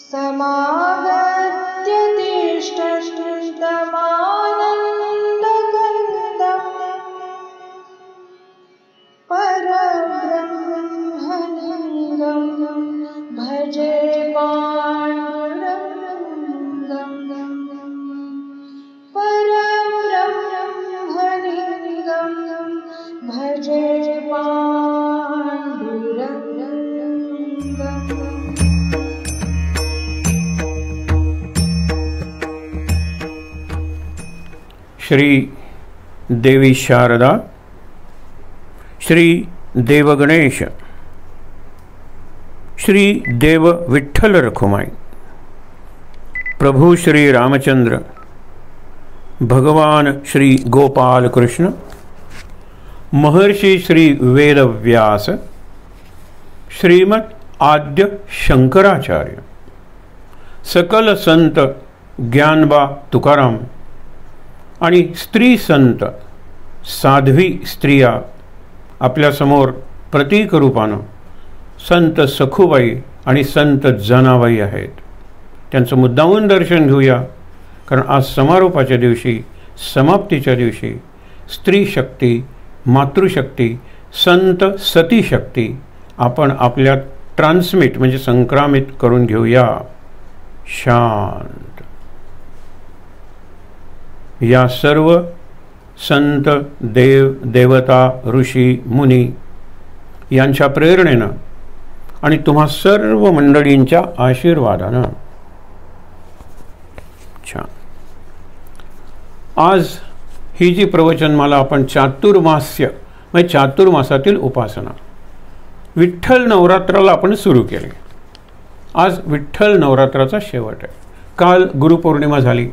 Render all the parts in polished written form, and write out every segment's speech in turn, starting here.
समागत्य तिष्ठन्तमानन्दकन्दं परब्रह्मलिङ्गं भजे पाण्डुरङ्गं परब्रह्मलिङ्गं भजे पाण्डुरङ्गं। श्री देवी शारदा, श्री देव गणेश, श्री देव विठ्ठल रखुमाई, प्रभु श्री रामचंद्र, भगवान श्री गोपाल कृष्ण, महर्षि श्री वेदव्यास, श्रीमद आद्य शंकराचार्य, सकल संत ज्ञानबा तुकाराम आणि स्त्री संत साध्वी स्त्रिया आपल्यासमोर प्रतीक रूपानं संत सखुबाई आणि संत जनाबाई आहेत. त्यांचं मुद्दामून दर्शन घेऊया, कारण आज समारोपाच्या दिवशी, समाप्तीच्या दिवशी स्त्री शक्ती, मातृशक्ती, संत सती शक्ती आपण आपल्यात ट्रान्समिट म्हणजे संक्रामित करून घेऊया. शांत. या सर्व संत देव देवता ऋषी मुनी यांच्या प्रेरणेनं आणि तुम्हा सर्व मंडळींच्या आशीर्वादानं छान. आज ही जी प्रवचनमाला आपण चातुर्मास्य म्हणजे चातुर्मासातील उपासना विठ्ठल नवरात्राला आपण सुरू केली. आज विठ्ठल नवरात्राचा शेवट आहे. काल गुरुपौर्णिमा झाली.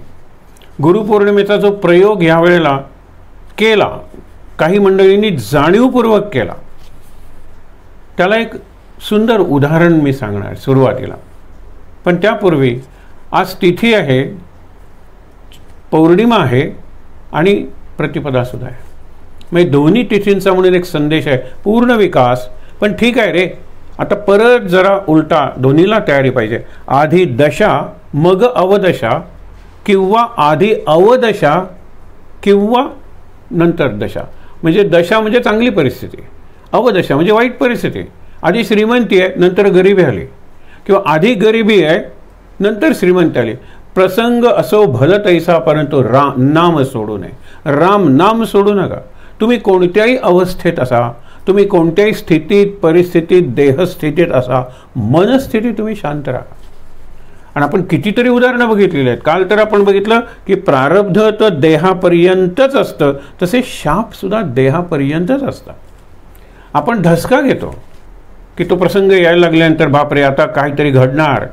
गुरुपौर्णिमेचा जो प्रयोग यावेळेला केला, काही मंडळींनी जाणीवपूर्वक केला, त्याला एक सुंदर उदाहरण मी सांगणार सुरुवातीला. पण त्यापूर्वी आज तिथी आहे, पौर्णिमा आहे आणि प्रतिपदा सुद्धा आहे. म्हणजे दोन्ही तिथींचा म्हणून एक संदेश आहे, पूर्ण विकास. पण ठीक आहे रे, आता परत जरा उलटा दोन्हीला तयारी पाहिजे. आधी दशा मग अवदशा, किंवा आधी अवदशा किंवा नंतर दशा. म्हणजे दशा म्हणजे चांगली परिस्थिती, अवदशा म्हणजे वाईट परिस्थिती. आधी श्रीमंती आहे, नंतर गरिबी आली, किंवा आधी गरिबी आहे, नंतर श्रीमंती आली. प्रसंग असो भल तैसा, परंतु नाम सोडू नये. राम नाम सोडू नका. तुम्ही कोणत्याही अवस्थेत असा, तुम्ही कोणत्याही स्थितीत, परिस्थितीत, देहस्थितीत असा, मनस्थितीत तुम्ही शांत राहा. आणि आपण कितीतरी उदाहरणं बघितलेली आहेत. काल तर आपण बघितलं की प्रारब्ध तर देहापर्यंतच असतं, तसे शापसुद्धा देहापर्यंतच असतात. आपण धसका घेतो की तो प्रसंग यायला लागल्यानंतर बापरे आता काहीतरी घडणार,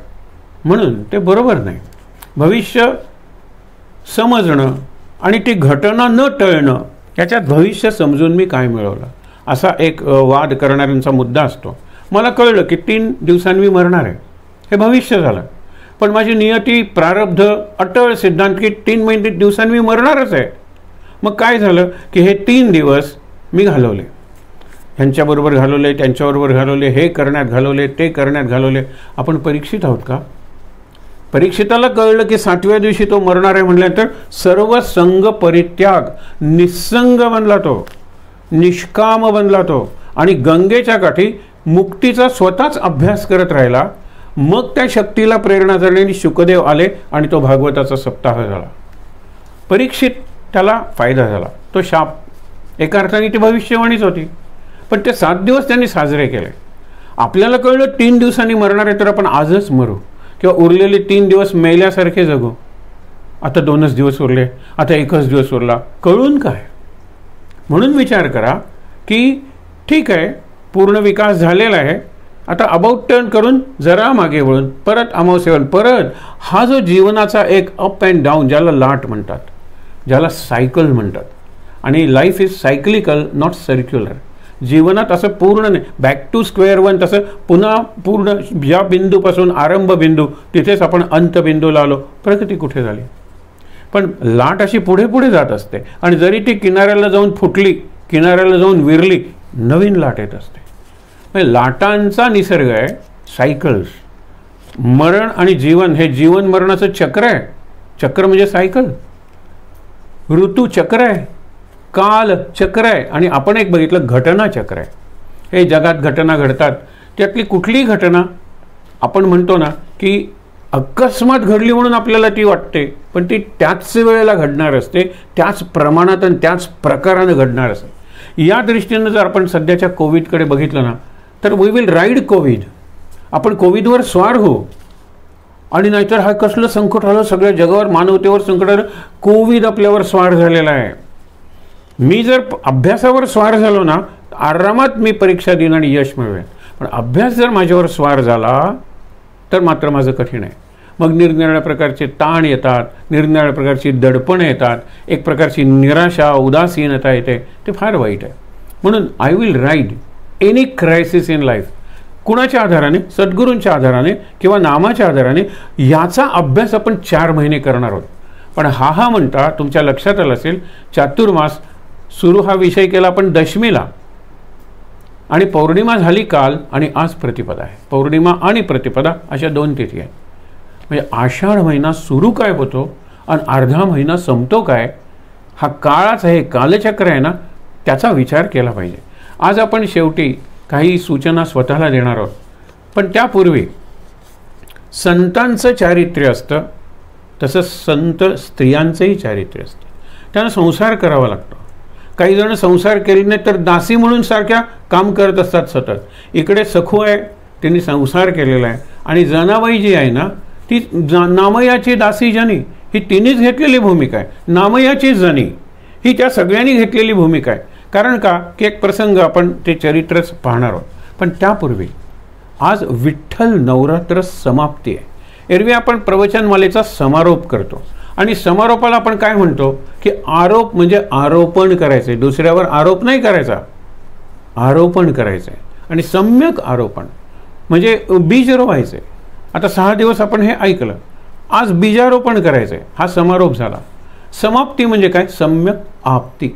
म्हणून ते बरोबर नाही. भविष्य समजणं आणि ती घटना न टळणं, याच्यात भविष्य समजून मी काय मिळवलं असा एक वाद करणाऱ्यांचा मुद्दा असतो. मला कळलं की 3 दिवसांनी मी मरणार आहे, हे भविष्य झालं. पण माझी नियती, प्रारब्ध, अटळ सिद्धांत की 3 दिवसांनी मी मरणारच आहे. मग काय झालं की हे 3 दिवस मी घालवले, ह्यांच्याबरोबर घालवले, त्यांच्याबरोबर घालवले, हे करण्यात घालवले, ते करण्यात घालवले. आपण परीक्षित आहोत का? परीक्षिताला कळलं की 7व्या दिवशी तो मरणार आहे म्हटल्यानंतर सर्व संग परित्याग, निस्संग बनला तो, निष्काम बनला तो, आणि गंगेच्या काठी मुक्तीचा स्वतःच अभ्यास करत राहिला. मग त्या शक्तीला प्रेरणा झाली, शुकदेव आले आणि तो भागवताचा सप्ताह झाला. परीक्षित त्याला फायदा झाला, तो शाप एका अर्थाने ती भविष्यवाणीच होती. पण ते 7 दिवस त्यांनी साजरे केले. आपल्याला कळलं 3 दिवसांनी मरणार आहे, तर आपण आजच मरू, किंवा उरलेले 3 दिवस मेल्यासारखे जगू. आता 2च दिवस उरले, आता 1च दिवस उरला, कळून काय? म्हणून विचार करा की ठीक आहे, पूर्ण विकास झालेला आहे, आता अबाउट टर्न करून जरा मागे वळून परत अमावस्येवर परत हा जो जीवनाचा एक अप अँड डाऊन, ज्याला लाट म्हणतात, ज्याला सायकल म्हणतात, आणि life is cyclical not circular. जीवनात असं पूर्ण नाही, बॅक टू स्क्वेअर वन, तसं पुन्हा पूर्ण ज्या बिंदूपासून आरंभ बिंदू तिथेच आपण अंतबिंदूला आलो. प्रगती कुठे झाली? पण लाट अशी पुढे पुढे जात असते, आणि जरी ती किनाऱ्याला जाऊन फुटली, किनाऱ्याला जाऊन विरली, नवीन लाट येत असते. म्हणजे लाटांचा निसर्ग आहे, सायकल्स. मरण आणि जीवन हे जीवन मरणाचं चक्र आहे. चक्र म्हणजे सायकल. ऋतू चक्र आहे, काल चक्र आहे, आणि आपण एक बघितलं घटना चक्र आहे. हे जगात घटना घडतात, त्यातली कुठलीही घटना आपण म्हणतो ना की अकस्मात घडली म्हणून आपल्याला ती वाटते, पण ती त्याच वेळेला घडणार असते, त्याच प्रमाणात आणि त्याच प्रकारानं घडणार असते. या दृष्टीनं जर आपण सध्याच्या कोविडकडे बघितलं ना, तर वी विल राईड कोविड. आपण कोविडवर स्वार हो. आणि नाहीतर हा कसलं संकट आलं, सगळ्या जगावर मानवतेवर संकट आलं, कोविड आपल्यावर स्वार झालेला आहे. मी जर अभ्यासावर स्वार झालो ना, आरामात मी परीक्षा देईन आणि यश मिळवेन. पण अभ्यास जर माझ्यावर स्वार झाला तर मात्र माझं कठीण आहे. मग निरनिराळ्या प्रकारचे ताण येतात, निरनिराळ्या प्रकारची दडपणं येतात, एक प्रकारची निराशा, उदासीनता येते. ते फार वाईट आहे. म्हणून I will ride any crisis in life. कुणाच्या आधाराने? सद्गुरूंच्या आधाराने किंवा नामाच्या आधाराने. याचा अभ्यास आपण 4 महिने करणार आहोत. पण हा म्हणता तुमच्या लक्षात आलं असेल, चातुर्मास सुरू हा विषय केला आपण दशमीला, आणि पौर्णिमा झाली काल, आणि आज प्रतिपदा आहे. पौर्णिमा आणि प्रतिपदा अशा 2 तिथी आहेत. म्हणजे आषाढ महिना सुरू काय होतो आणि अर्धा महिना संपतो काय, हा काळाच आहे, कालचक्र आहे ना, त्याचा विचार केला पाहिजे. आज आपण शेवटी काही सूचना स्वतःला देणार आहोत. पण त्यापूर्वी संतांचं चारित्र्य असतं, तसं संत स्त्रियांचंही चारित्र्य असतं. त्यांना संसार करावा लागतो. काही जण संसार केले नाही तर दासी म्हणून सारख्या काम करत असतात सतत. इकडे सखू आहे, त्यांनी संसार केलेला आहे, आणि जनाबाई जी आहे ना, ती नामयाची दासी जनी, ही तिनेच घेतलेली भूमिका आहे. नामयाची जनी ही त्या सगळ्यांनी घेतलेली भूमिका आहे. कारण का की एक प्रसंग आपण ते चरित्रच पाहणार आहोत. पण त्यापूर्वी आज विठ्ठल नवरात्र समाप्ती आहे. एरवी आपण प्रवचनमालेचा समारोप करतो, आणि समारोपाला आपण काय म्हणतो की आरोप म्हणजे आरोपण करायचे, दुसऱ्यावर आरोप नाही करायचा, आरोपण करायचं आहे. आणि सम्यक आरोपण म्हणजे बीज रोवायचे. आता 6 दिवस आपण हे ऐकलं, आज बीजारोपण करायचं आहे, हा समारोप झाला. समाप्ती म्हणजे काय? सम्यक आप्ती.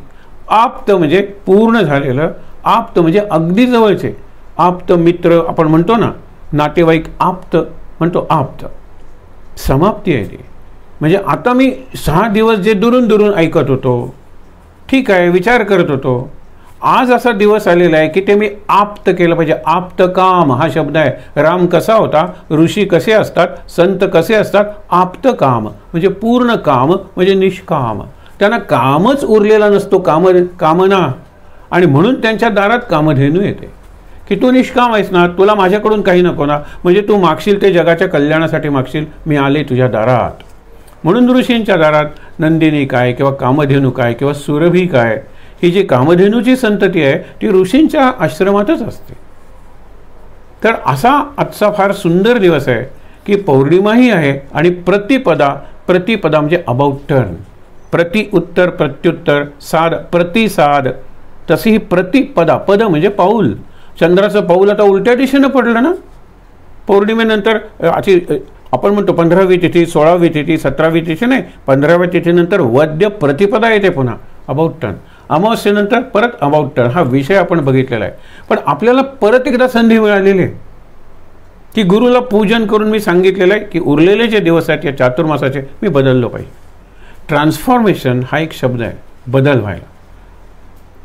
आप्त म्हणजे पूर्ण झालेलं, आप्त म्हणजे अगदी जवळचे, आप्त मित्र आपण म्हणतो ना, नातेवाईक आप्त म्हणतो, आप्त. समाप्ती आहे ती. म्हणजे आता मी 6 दिवस जे दुरून दुरून ऐकत होतो, ठीक आहे, विचार करत होतो, आज असा दिवस आलेला आहे की ते मी आप्त केलं पाहिजे. आप्त काम हा शब्द आहे. राम कसा होता, ऋषी कसे असतात, संत कसे असतात, आप्त काम म्हणजे पूर्ण काम, म्हणजे निष्काम. त्यांना कामच उरलेला नसतो, कामना. आणि म्हणून त्यांच्या दारात कामधेनू येते की तू निष्काम आहेस ना, तुला माझ्याकडून काही नको ना, म्हणजे तू मागशील ते जगाच्या कल्याणासाठी मागशील, मी आले तुझ्या दारात. म्हणून ऋषींच्या दारात नंदिनी काय किंवा कामधेनू काय किंवा सुरभी काय, ही जी कामधेनूची संतती आहे ती ऋषींच्या आश्रमातच असते. तर असा आजचा फार सुंदर दिवस आहे की पौर्णिमाही आहे आणि प्रतिपदा. प्रतिपदा म्हणजे अबाउट टर्न. प्रति उत्तर, प्रत्युत्तर, साद प्रतिसाद. तशी ही प्रतिपदा. पद म्हणजे पाऊल. चंद्राचं पाऊल आता उलट्या दिशेनं पडलं ना. पौर्णिमेनंतर आपण म्हणतो 15वी तिथी, 16वी तिथी, 17वी तिथी नाही, 15व्या तिथीनंतर वद्य प्रतिपदा येते पुन्हा, अबाउट टर्न. अमावस्येनंतर परत अबाउट टर्न. हा विषय आपण बघितलेला आहे. पण आपल्याला परत एकदा संधी मिळालेली आहे की गुरुला पूजन करून मी सांगितलेलं आहे की उरलेले जे दिवस आहेत या चातुर्मासाचे मी बदललो पाहिजे. ट्रान्सफॉर्मेशन हा एक शब्द आहे, बदल व्हायला.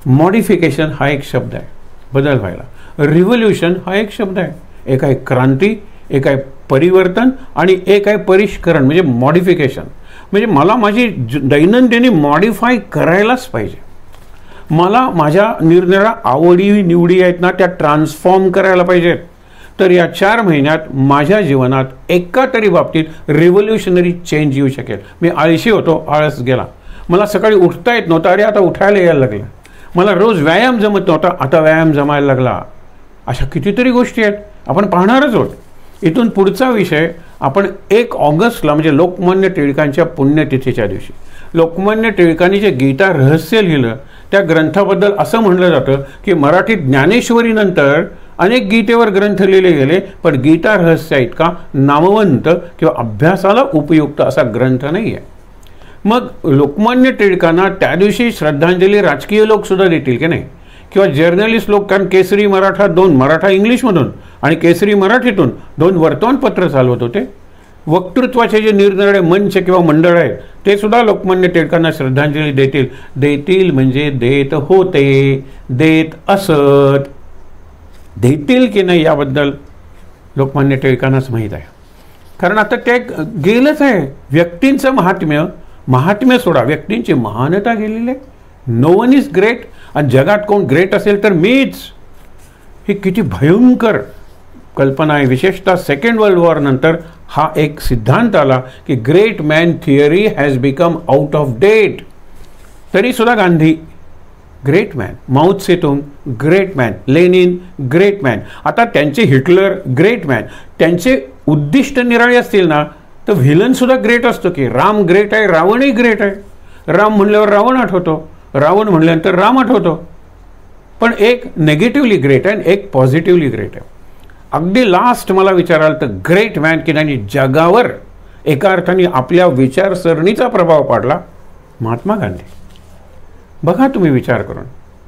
मॉडिफिकेशन हा एक शब्द आहे, बदल व्हायला. रिव्होल्युशन हा एक शब्द आहे. एक आहे क्रांती, एक आहे परिवर्तन, आणि एक आहे परिष्करण म्हणजे मॉडिफिकेशन. म्हणजे मला माझी दैनंदिनी मॉडिफाय करायलाच पाहिजे. मला माझ्या निरनिराळ्या आवडी निवडी आहेत ना, त्या ट्रान्सफॉर्म करायला पाहिजेत. तर या 4 महिन्यात माझ्या जीवनात एका तरी बाबतीत रिव्होल्युशनरी चेंज येऊ शकेल. मी आळशी होतो, आळस गेला. मला सकाळी उठता येत नव्हतं, अरे आता उठायला यायला लागलं. मला रोज व्यायाम जमत नव्हता, आता व्यायाम जमायला लागला. अशा कितीतरी गोष्टी आहेत, आपण पाहणारच आहोत. इथून पुढचा विषय आपण 1 ऑगस्टला म्हणजे लोकमान्य टिळकांच्या पुण्यतिथीच्या दिवशी, लोकमान्य टिळकांनी जे गीता रहस्य लिहिलं त्या ग्रंथाबद्दल असं म्हणलं जातं की मराठीत ज्ञानेश्वरीनंतर अनेक गीतेवर ग्रंथ लिहिले गेले, पण गीता रहस्य इतका नामवंत किंवा अभ्यासाला उपयुक्त असा ग्रंथ नाही आहे. मग लोकमान्य टिळकांना त्या दिवशी श्रद्धांजली राजकीय लोक सुद्धा देतील की नाही, किंवा जर्नलिस्ट लोक, कारण केसरी मराठा 2 मराठा इंग्लिशमधून आणि केसरी मराठीतून 2 वर्तमानपत्र चालवत होते. वक्तृत्वाचे जे निरनिराळे मंच किंवा मंडळ आहेत ते सुद्धा लोकमान्य टिळकांना श्रद्धांजली देतील म्हणजे देत होते, देत असत. देतील की नाही याबद्दल लोकमान्य टिळकांनाच माहीत आहे. कारण आता ते गेलंच आहे. व्यक्तींचं महात्म्य सोडा, व्यक्तींची महानता गेलेली आहे. No one is great. आणि जगात कोण ग्रेट असेल तर मीच. ही किती भयंकर कल्पना आहे. विशेषतः सेकंड वर्ल्ड वॉर नंतर हा एक सिद्धांत आला की great man theory has become out of date. तरी सुद्धा Gandhi great man, Mao Tse-tung great man, Lenin great man. आता त्यांचे हिटलर ग्रेट मॅन. त्यांचे उद्दिष्ट निराळे असतील ना तर व्हिलन सुद्धा ग्रेट असतो की राम ग्रेट आहे, रावणही ग्रेट आहे. राम म्हणल्यावर रावण आठवतो, रावण म्हणल्यानंतर राम आठवतो. पण एक नेगेटिव्हली ग्रेट आहे आणि एक पॉझिटिव्हली ग्रेट आहे. अगदी लास्ट मला विचाराल तर ग्रेट मॅन की त्यांनी जगावर एका अर्थाने आपल्या विचारसरणीचा प्रभाव पाडला, महात्मा गांधी. बघा तुम्ही विचार करून,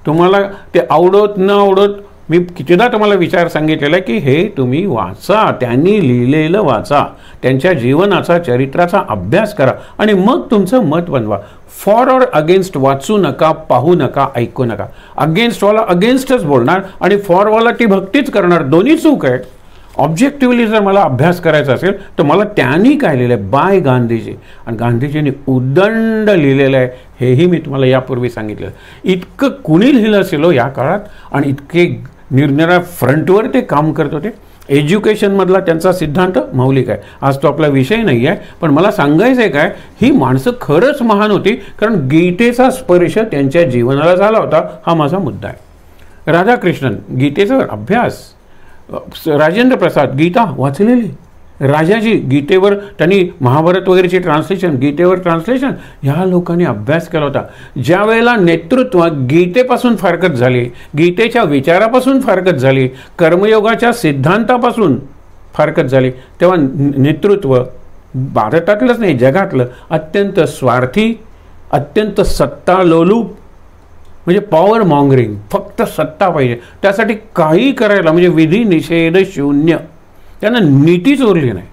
तुम्हाला ते आवडत न आवडत, मी कितीदा तुम्हाला विचार सांगितलेला आहे की हे तुम्ही वाचा, त्यांनी लिहिलेलं वाचा, त्यांच्या जीवनाचा चरित्राचा अभ्यास करा आणि मग तुमचं मत बनवा. फॉर ऑर अगेन्स्ट वाचू नका, पाहू नका, ऐकू नका. अगेन्स्टवाला अगेन्स्टच बोलणार आणि फॉरवाला ती भक्तीच करणार. दोन्ही चूक आहे. ऑब्जेक्टिव्हली जर मला अभ्यास करायचा असेल तर मला त्यांनी काय लिहिलं आहे, बाय गांधीजी. आणि गांधीजींनी उदंड लिहिलेलं आहे, हेही मी तुम्हाला यापूर्वी सांगितलं. इतकं कुणी लिहिलं असेल या काळात आणि इतके निरनिराळ्या फ्रंटवर ते काम करत होते. एज्युकेशनमधला त्यांचा सिद्धांत मौलिक आहे. आज तो आपला विषय नाही आहे, पण मला सांगायचं आहे काय, ही माणसं खरंच महान होती कारण गीतेचा स्पर्श त्यांच्या जीवनाला झाला होता. हा माझा मुद्दा आहे. राधाकृष्णन गीतेचा अभ्यास, राजेंद्र प्रसाद गीता वाचलेली, राजाजी गीतेवर त्यांनी महाभारत वगैरेचे ट्रान्सलेशन, गीतेवर ट्रान्सलेशन, ह्या लोकांनी अभ्यास केला होता. ज्या वेळेला नेतृत्व गीतेपासून फारकत झाली, गीतेच्या विचारापासून फारकत झाली, कर्मयोगाच्या सिद्धांतापासून फारकत झाली, तेव्हा नेतृत्व भारतातलंच नाही जगातलं अत्यंत स्वार्थी, अत्यंत सत्तालोलूप, म्हणजे पॉवर मॉंगरिंग, फक्त सत्ता पाहिजे, त्यासाठी काही करायला म्हणजे विधी निषेध शून्य, त्यांना नीतीच उरली नाही.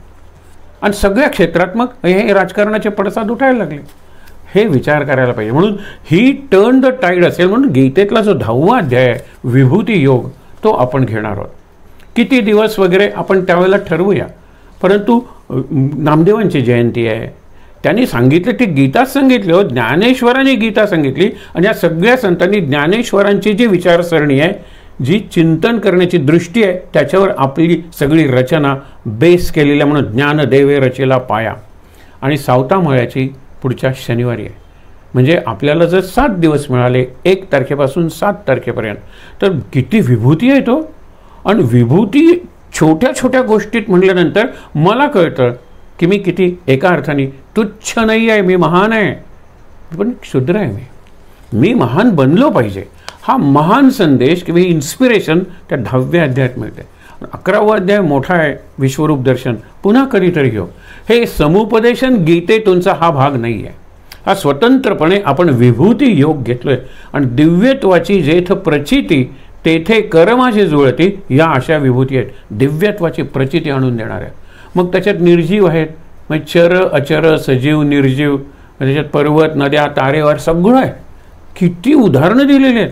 आणि सगळ्या क्षेत्रात मग हे राजकारणाचे पडसाद उठायला लागले. हे विचार करायला पाहिजे. म्हणून ही टर्न द टाईड असेल म्हणून गीतेतला जो 10वा अध्याय आहे विभूती योग, तो आपण घेणार आहोत. किती दिवस वगैरे आपण त्यावेळेला ठरवूया. परंतु नामदेवांची जयंती आहे, त्यांनी सांगितलं ती गीताच सांगितली हो, ज्ञानेश्वरांनी गीता सांगितली. आणि या सगळ्या संतांनी ज्ञानेश्वरांची जी विचारसरणी आहे, जी चिंतन करण्याची दृष्टी आहे, त्याच्यावर आपली सगळी रचना बेस केलेल्या, म्हणून ज्ञानदेवे रचेला पाया. आणि सावतामाळ्याची पुढच्या शनिवारी आहे. म्हणजे आपल्याला जर 7 दिवस मिळाले 1 तारखेपासून 7 तारखेपर्यंत, तर किती विभूती आहे तो. आणि विभूती छोट्या छोट्या गोष्टीत म्हटल्यानंतर मला कळतं की मी किती एका अर्थाने तुच्छ नाही आहे, मी महान आहे, पण क्षुद्र आहे. मी महान बनलो पाहिजे. हा महान संदेश किंवा इन्स्पिरेशन त्या 10व्या अध्यायात मिळते. 11वा अध्याय मोठा आहे, विश्वरूप दर्शन, पुन्हा कधीतरी घेऊ. हे समुपदेशन गीतेतूनचा हा भाग नाही आहे. हा स्वतंत्रपणे आपण विभूती योग घेतलोय. आणि दिव्यत्वाची जेथ प्रचिती तेथे कर माझी जुळती, या अशा विभूती आहेत दिव्यत्वाची प्रचिती आणून देणाऱ्या. मग त्याच्यात निर्जीव आहेत, मग चर अचर सजीव निर्जीव, त्याच्यात पर्वत नद्या तारेवार सगळं आहे. किती उदाहरणं दिलेली आहेत.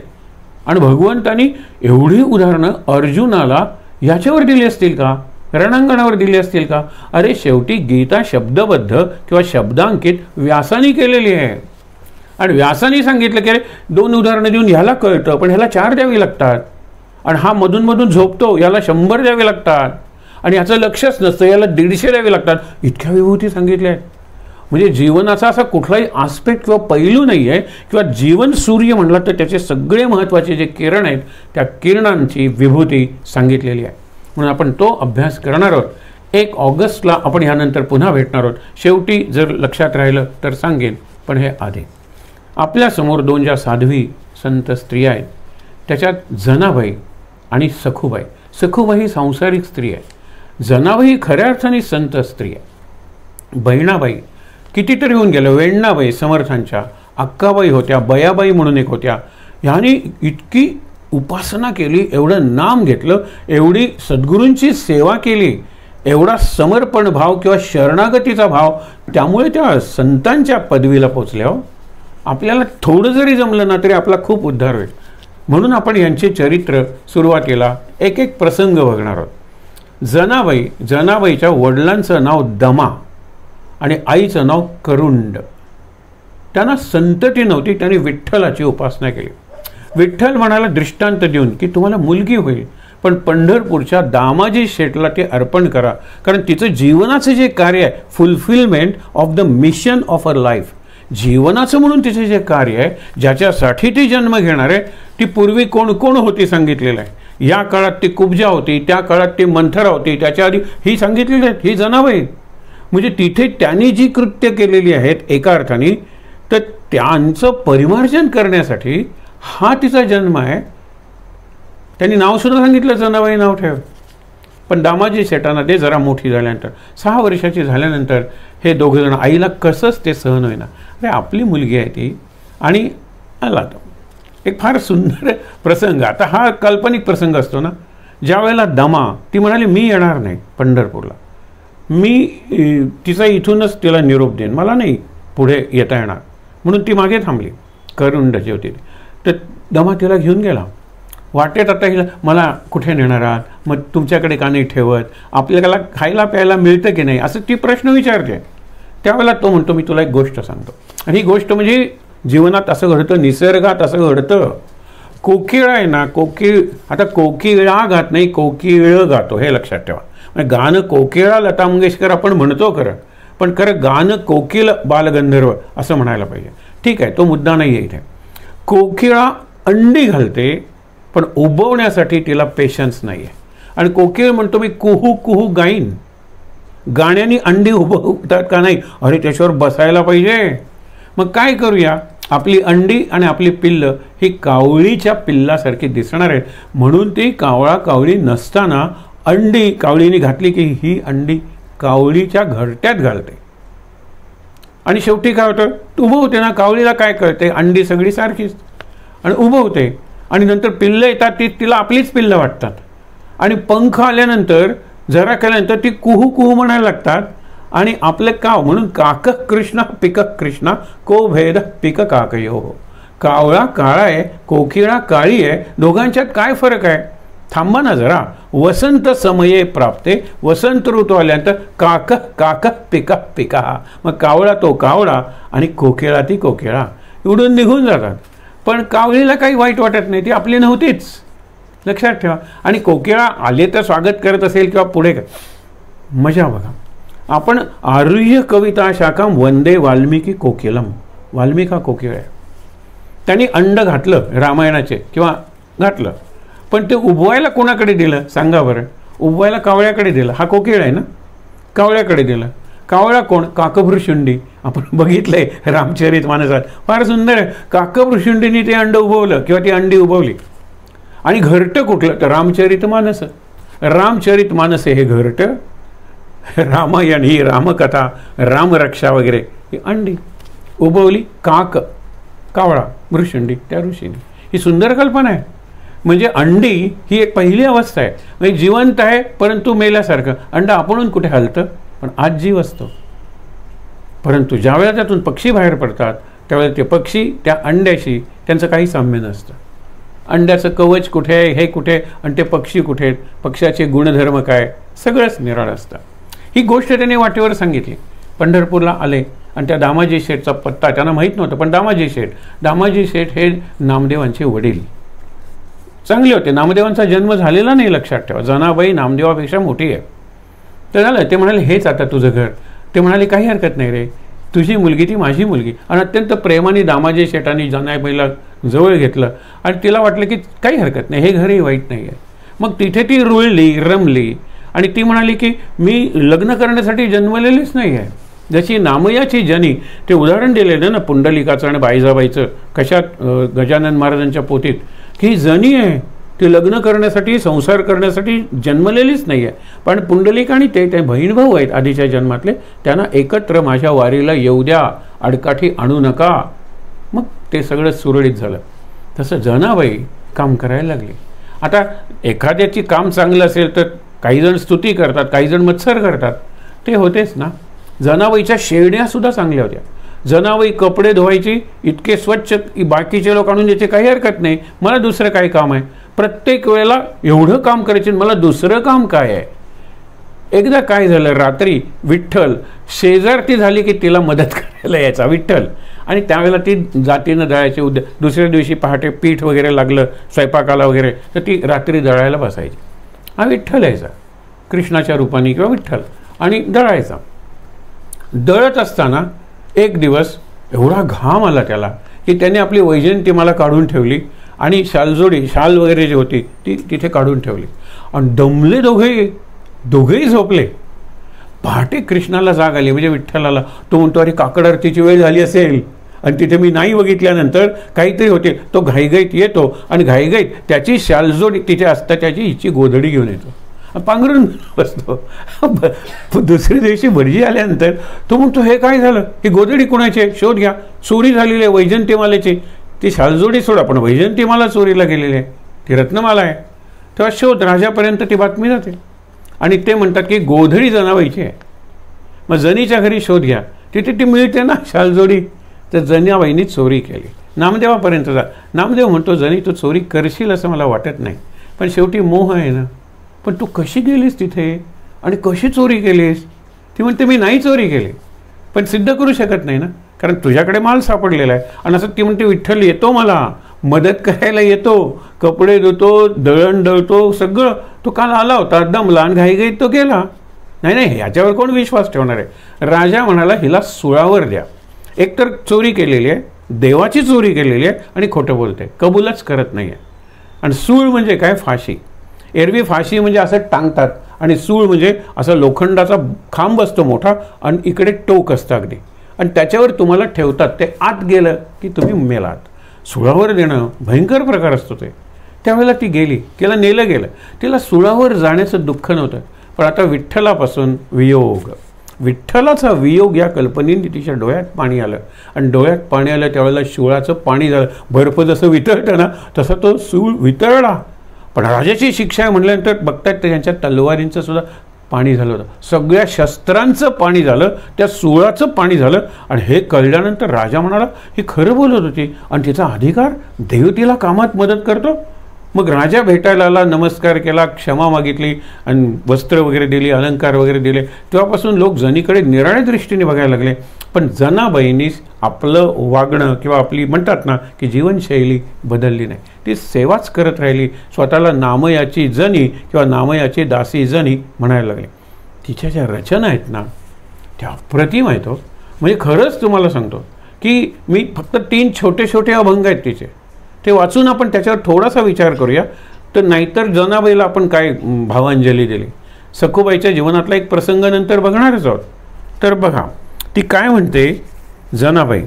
आणि भगवंतांनी एवढी उदाहरणं अर्जुनाला याच्यावर दिली असतील का, रणांगणावर दिली असतील का. अरे शेवटी गीता शब्दबद्ध किंवा शब्दांकित व्यासानी केलेली आहे. आणि व्यासानी सांगितलं की अरे 2 उदाहरणं देऊन ह्याला कळतं, पण ह्याला 4 द्यावी लागतात. आणि हा मधून मधून झोपतो, याला 100 द्यावे लागतात. आणि ह्याचं लक्षच नसतं, याला 150 द्यावे लागतात. इतक्या विभूती सांगितल्या आहेत. म्हणजे जीवनाचा असा कुठलाही आस्पेक्ट किंवा पैलू नाही आहे, किंवा जीवन सूर्य म्हणलं तर त्याचे सगळे महत्त्वाचे जे किरण आहेत त्या किरणांची विभूती सांगितलेली आहे. म्हणून आपण तो अभ्यास करणार आहोत. 1 ऑगस्टला आपण ह्यानंतर पुन्हा भेटणार आहोत. शेवटी जर लक्षात राहिलं तर सांगेन, पण हे आधी आपल्यासमोर 2 ज्या साध्वी संत स्त्रिया आहेत, त्याच्यात जनाबाई आणि सखूबाई. सखूबाई ही सांसारिक स्त्री आहे, जनाबाई खऱ्या अर्थाने संत स्त्री आहे. बहिणाबाई कितीतरी होऊन गेलं, वेण्णाबाई समर्थांच्या, अक्काबाई होत्या, बयाबाई म्हणून एक होत्या. ह्याने इतकी उपासना केली, एवढं नाम घेतलं, एवढी सद्गुरूंची सेवा केली, एवढा समर्पण भाव किंवा शरणागतीचा भाव, त्यामुळे त्या संतांच्या पदवीला पोचल्या. आपल्याला थोडं जरी जमलं ना तरी आपला खूप उद्धार होईल. म्हणून आपण यांचे चरित्र सुरुवातीला एक एक प्रसंग बघणार आहोत. जनाबाईच्या वडिलांचं नाव दमा आणि आईचं नाव करुंड. त्यांना संतती नव्हती, त्यांनी विठ्ठलाची उपासना केली. विठ्ठल म्हणाला दृष्टांत देऊन की तुम्हाला मुलगी होईल, पण पंढरपूरच्या दामाजी शेठला ते अर्पण करा, कारण तिचं जीवनाचं जे कार्य आहे, fulfilment of the mission of our life, जीवनाचं म्हणून तिचे जे कार्य आहे, ज्याच्यासाठी ती जन्म घेणार आहे, ती पूर्वी कोण कोण होती सांगितलेलं आहे. या काळात ती कुब्जा होती, त्या काळात ती मंथरा होती, त्याच्या आधी ही सांगितलेली आहेत, ही जनाबाई. म्हणजे तिथे त्यांनी जी कृत्य केलेली आहेत एका अर्थाने, तर त्यांचं परिमार्जन करण्यासाठी हा तिचा जन्म आहे. त्यांनी नावसुद्धा सांगितलं जनाबाई नाव ठेव. पण दामाजी शेटांना ते जरा मोठी झाल्यानंतर 6 वर्षाची झाल्यानंतर हे दोघंजण, आईला कसंच ते सहन होईना, अरे आपली मुलगी आहे ती. आणि आला तो एक फार सुंदर प्रसंग. आता हा काल्पनिक प्रसंग असतो ना, ज्या वेळेला दमा ती म्हणाली मी येणार नाही पंढरपूरला, मी तिचा इथूनच तिला निरोप देईन, मला नाही पुढे येता येणार, म्हणून ती मागे थांबली. करुंड जी होती तर दमा तिला घेऊन गेला. वाटेत आता हिला मला कुठे नेणार आहात, मग तुमच्याकडे का नाही ठेवत, आपल्याला खायला प्यायला मिळतं की नाही, असं ती प्रश्न विचारते. त्यावेळेला तो म्हणतो मी तुला एक गोष्ट सांगतो. आणि ही गोष्ट म्हणजे जीवनात असं घडतं, निसर्गात असं घडतं. कोकिळा आहे ना, आता कोकिळा गात नाही, कोकिळ गातो, हे लक्षात ठेवा. म्हणजे गाणं कोकिळा लता मंगेशकर आपण म्हणतो खरं, पण खरं गाणं कोकिळ बालगंधर्व असं म्हणायला पाहिजे. ठीक आहे, तो मुद्दा नाही आहे इथे. कोकिळा अंडी घालते, पण उबवण्यासाठी तिला पेशन्स नाही आहे. आणि कोकिळ म्हणतो मी कुहू कुहू गाईन, गाण्याने अंडी उबवतात का नाही, अरे त्याच्यावर बसायला पाहिजे. मग काय करूया, आपली अंडी आणि आपली पिल्लं ही कावळीच्या पिल्लासारखी दिसणार आहेत, म्हणून ती कावळा कावळी नसताना अंडी कावळीने घातली की ही अंडी कावळीच्या घरट्यात घालते. आणि शेवटी काय होतं, उभवते ना, कावळीला काय कळते, अंडी सगळी सारखीच, आणि उभवते. आणि नंतर पिल्लं येतात, ती तिला आपलीच पिल्लं वाटतात. आणि पंख आल्यानंतर जरा केल्यानंतर ती कुहू कुहू म्हणायला लागतात. आणि आपलं काव म्हणून काक कृष्णा पिक कृष्णा को भेद पिक काकयो. कावळा काळा आहे, कोकिळा काळी आहे, दोघांच्यात काय फरक आहे, थांबा ना जरा. वसंत समये प्राप्ते, वसंत ऋतू आल्यानंतर काक काक पिका पिका. मग कावळा तो कावळा आणि कोकिळा ती कोकिळा, उडून निघून जातात. पण कावळीला काही वाईट वाटत नाही, ती आपली नव्हतीच, लक्षात ठेवा. आणि कोकिळा आले तर स्वागत करत असेल किंवा पुढे मजा बघा. आपण आरुह्य कविता शाखाम वंदे वाल्मिकी कोकिलम, वाल्मिका कोकिळ आहे. त्यांनी अंड घातलं रामायणाचे किंवा घातलं, पण ते उबवायला कोणाकडे दिलं सांगा बरं, उबवायला कावळ्याकडे दिलं. हा कोकिळ आहे ना, कावळ्याकडे दिलं. कावळा कोण, काकभृशुंडी. आपण बघितलंय रामचरित मानसात, फार सुंदर आहे. काकभृशुंडीने ते अंड उभवलं किंवा ती अंडी उभवली. आणि घरटं कुठलं, तर रामचरित मानस. रामचरित मानस हे घरटं, रामायण ही रामकथा, रामरक्षा वगैरे ही अंडी उभवली. काक कावळा, भृशुंडी त्या ऋषीने. ही सुंदर कल्पना आहे. म्हणजे अंडी ही एक पहिली अवस्था आहे, म्हणजे जिवंत आहे परंतु मेल्यासारखं. अंड आपणून कुठे हलतं, पण आज जीव असतो. परंतु ज्यावेळेला त्यातून पक्षी बाहेर पडतात त्यावेळेला ते पक्षी त्या अंड्याशी त्यांचं काही साम्य नसतं. अंड्याचं कवच कुठे आहे, हे कुठे, आणि ते पक्षी कुठे आहेत, पक्षाचे गुणधर्म काय, सगळंच निराळं असतं. ही गोष्ट त्याने वाटेवर सांगितली. पंढरपूरला आले आणि त्या दामाजी शेठचा पत्ता त्यांना माहीत नव्हता, पण दामाजी शेठ हे नामदेवांचे वडील चांगले होते. नामदेवांचा जन्म झालेला नाही, लक्षात ठेवा. जनाबाई नामदेवापेक्षा मोठी आहे. तर झालं, ते म्हणाले हेच आता तुझं घर. ते म्हणाले काही हरकत नाही रे, तुझी मुलगी ती माझी मुलगी. आणि अत्यंत प्रेमाने दामाजी शेठांनी जनाबाईला जवळ घेतलं आणि तिला वाटलं की काही हरकत नाही, हे घरही वाईट नाही आहे. मग तिथे ती रुळली, रमली आणि ती म्हणाली की मी लग्न करण्यासाठी जन्मलेलीच नाही आहे. जशी नामयाची जनी, ते उदाहरण दिलेलं ना पुंडलिकाचं आणि बाईजाबाईचं, कशात, गजानन महाराजांच्या पोथीत, की ही जनी आहे, ती लग्न करण्यासाठी, संसार करण्यासाठी जन्मलेलीच नाही आहे. पण पुंडलिक आणि ते बहीण भाऊ आहेत आधीच्या जन्मातले, त्यांना एकत्र माझ्या वारीला येऊ द्या, अडकाठी आणू नका. मग ते सगळं सुरळीत झालं. तसं जनाबाई काम करायला लागली. आता एखाद्याची काम चांगलं असेल तर काही जण स्तुती करतात, काही जण मत्सर करतात, ते होतेच ना. जनाबाईच्या शेरड्यासुद्धा चांगल्या होत्या. जनाबाई कपडे धुवायची, इतके स्वच्छ की बाकीचे लोक आणून द्यायचे, काही हरकत नाही, मला दुसरं काय काम आहे. प्रत्येक वेळेला एवढं काम करायचे, मला दुसरं काम काय आहे. एकदा काय झालं, रात्री विठ्ठल शेजारती झाली की तिला मदत करायला यायचा विठ्ठल. आणि त्यावेळेला ती जातीनं दळायची. दुसऱ्या दिवशी पहाटे पीठ वगैरे लागलं स्वयंपाकाला वगैरे तर ती रात्री दळायला बसायची. हा विठ्ठल यायचा कृष्णाच्या रूपाने किंवा विठ्ठल आणि दळायचा. दळत असताना एक दिवस एवढा घाम आला त्याला की त्याने आपली वैजयंती मला काढून ठेवली आणि शाल वगैरे जी होती ती तिथे काढून ठेवली आणि दमले दोघेही झोपले. पहाटे कृष्णाला जाग आली, म्हणजे विठ्ठलाला. तो म्हणतो, अरे काकड आरतीची वेळ झाली असेल आणि तिथे मी नाही बघितल्यानंतर काहीतरी होते. तो घाईघाईत येतो आणि घाईघाईत त्याची शालजोड तिथे असता त्याची हिची गोधडी घेऊन येतो, पांघरून बसतो. दुसऱ्या दिवशी भटजी आल्यानंतर तो म्हणतो, हे काय झालं, ही गोधडी कोणाची आहे, शोध घ्या. चोरी झालेली आहे वैजयंतीमालेची. ती शालजोडी सोडा, पण वैजयंतीमाला चोरीला गेलेली आहे, ती रत्नमाला आहे. तेव्हा शोध. राजापर्यंत ती बातमी जाते आणि ते म्हणतात की गोधडी जनाबाईची आहे. मग जनीच्या घरी शोध घ्या, तिथे ती मिळते ना शालजोडी. तर जनाबाईंनी चोरी केली. नामदेवापर्यंत जा. नामदेव म्हणतो, जनी तू चोरी करशील असं मला वाटत नाही, पण शेवटी मोह आहे ना. पण तू कशी गेलीस तिथे आणि कशी चोरी केलीस. ती म्हणते, मी नाही चोरी केली, पण सिद्ध करू शकत नाही ना, कारण तुझ्याकडे माल सापडलेला आहे. आणि असं ती म्हणते, विठ्ठल येतो मला मदत करायला, येतो, कपडे धुतो, दळण दळतो, सगळं. तो काल आला होता, दमला आणि घाईघाईत तो गेला. नाही, ह्याच्यावर कोण विश्वास ठेवणार आहे. राजा म्हणाला, हिला सुळावर द्या. एकतर चोरी केलेली आहे, देवाची चोरी केलेली आहे आणि खोटं बोलते, कबूलच करत नाही आहे. आणि सूळ म्हणजे काय, फाशी. एरवी फाशी म्हणजे असं टांगतात आणि सूळ म्हणजे असं लोखंडाचा खांब असतो मोठा आणि इकडे टोक असतं अगदी, आणि त्याच्यावर तुम्हाला ठेवतात. ते आत गेलं की तुम्ही मेलात. सुळावर देणं भयंकर प्रकार असतो ते. त्यावेळेला ती गेली, तिला नेलं गेलं. तिला सुळावर जाण्याचं दुःख नव्हतं, पण आता विठ्ठलापासून वियोग, विठ्ठलाचा वियोग या कल्पनेने तिच्या डोळ्यात पाणी आलं. आणि डोळ्यात पाणी आलं त्यावेळेला शूळाचं पाणी झालं. बर्फ जसं वितळतं ना तसा तो सूळ वितळला. पण राजाची शिक्षा आहे म्हटल्यानंतर बघतात त्यांच्या तलवारींचं सुद्धा पाणी झालं होतं, सगळ्या शस्त्रांचं पाणी झालं, त्या सुळाचं पाणी झालं. आणि हे कळल्यानंतर राजा म्हणाला, ही खरं बोलत होती आणि तिचा अधिकार, देव तिला कामात मदत करतो. मग राजा भेटायला आला, नमस्कार केला, क्षमा मागितली आणि वस्त्र वगैरे दिली, अलंकार वगैरे दिले. तेव्हापासून लोक जनीकडे निराळ्या दृष्टीने बघायला लागले. पण जनाबाईंनीच आपलं वागणं किंवा आपली म्हणतात ना की जीवनशैली बदलली नाही. ती सेवाच करत राहिली. स्वतःला नामयाची जनी किंवा नामयाची दासी जनी म्हणायला लागली. तिच्या ज्या रचना आहेत ना त्या अप्रतिम आहेत. म्हणजे खरंच तुम्हाला सांगतो की मी फक्त 3 छोटे छोटे अभंग आहेत तिचे, ते वाचून आपण त्याच्यावर थोडासा विचार करूया. तर नाहीतर जनाबाईला आपण काय भावांजली दिली. सखूबाईच्या जीवनातला एक प्रसंग नंतर बघणारच आहोत. तर बघा ती काय म्हणते. जनाबाई,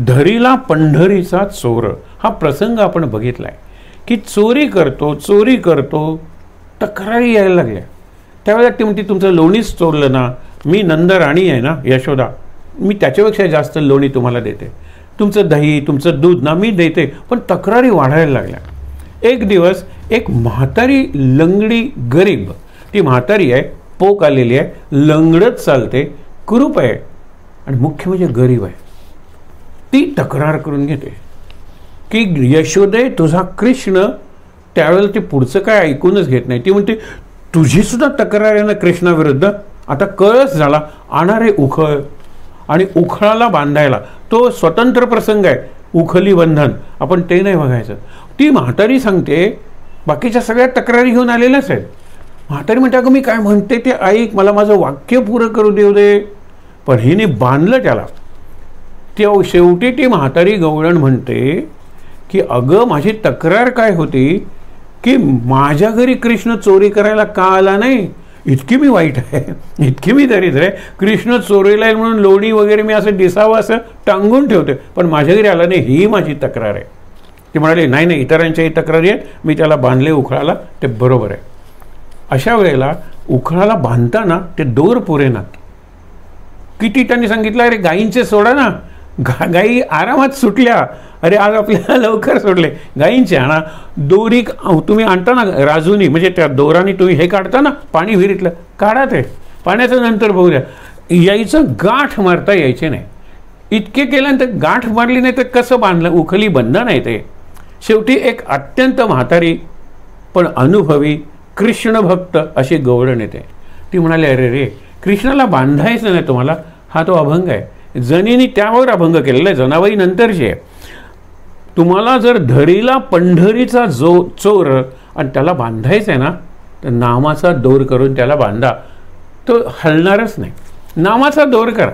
धरीला पंढरीचा चोर, हा प्रसंग आपण बघितलाय की चोरी करतो तक्रारी यायला लागल्या. त्यावेळेला ती म्हणते, तुमचं लोणीच चोरलं ना, मी नंदराणी आहे ना यशोदा, मी त्याच्यापेक्षा जास्त लोणी तुम्हाला देते. तुमचं दही, तुमचं दूध ना मी देते. पण तक्रारी वाढायला लागल्या. एक दिवस एक म्हातारी लंगडी गरीब, ती म्हातारी आहे, पोक आलेली आहे, लंगडत चालते, कुरूप आहे आणि मुख्य म्हणजे गरीब आहे. ती तक्रार करून घेते की यशोदे तुझा कृष्ण. त्यावेळेला ते पुढचं काय ऐकूनच घेत नाही. ती म्हणते, तुझी सुद्धा तक्रार आहे ना कृष्णाविरुद्ध. आता कळस झाला, आणणारे उखळ आणि उखळाला बांधायला, तो स्वतंत्र प्रसंग आहे, उखली बंधन, आपण ते नाही बघायचं. ती म्हातारी सांगते, बाकीच्या सगळ्या तक्रारी घेऊन आलेल्याच आहेत. म्हातारी म्हणते, अगं मी काय म्हणते ते ऐक, मला माझं वाक्य पुरं करू देऊ दे. पण हिने बांधलं त्याला. शेवटी ती म्हातारी गवळण म्हणते की अगं माझी तक्रार काय होती की माझ्या घरी कृष्ण चोरी करायला का आला नाही, इतकी मी वाईट आहे, इतकी मी दरिद्र आहे. कृष्ण चोरीला येईल म्हणून लोणी वगैरे मी असं दिसावं असं टांगून ठेवते, पण माझ्या घरी आला नाही, ही माझी तक्रार आहे. ती म्हणाली, नाही इतरांच्याही तक्रारी आहेत, मी त्याला बांधले उखळाला, ते बरोबर आहे. अशा वेळेला उखळाला बांधताना ते दोर पुरेनात. किती त्यांनी सांगितलं, अरे गायींचे सोडा ना, गायी आरामात सुटल्या. अरे आज आपल्याला लवकर सोडले. गाईंचे आणा, दोरी तुम्ही आणता ना राजूनी, म्हणजे त्या दोराने तुम्ही हे काढता ना पाणी विहिरीतलं, काढा ते पाण्याचं नंतर बघूया. यायचं गाठ मारता यायचे नाही. इतके केल्यानंतर गाठ मारली नाही तर कसं बांधलं, उखली बंधन आहे ते. शेवटी एक अत्यंत म्हातारी पण अनुभवी कृष्ण भक्त अशी गवळण येते. ती म्हणाली, अरे रे कृष्णाला बांधायचं नाही तुम्हाला, हा तो अभंग आहे. जनीनी त्यावर अभंग केलेला आहे, जनाबाई नंतरची आहे. तुम्हाला जर धरीला पंढरीचा चोर आणि त्याला बांधायचं आहे ना, तर नामाचा दोर करून त्याला बांधा. तो हलणारच नाही. नामाचा दोर करा.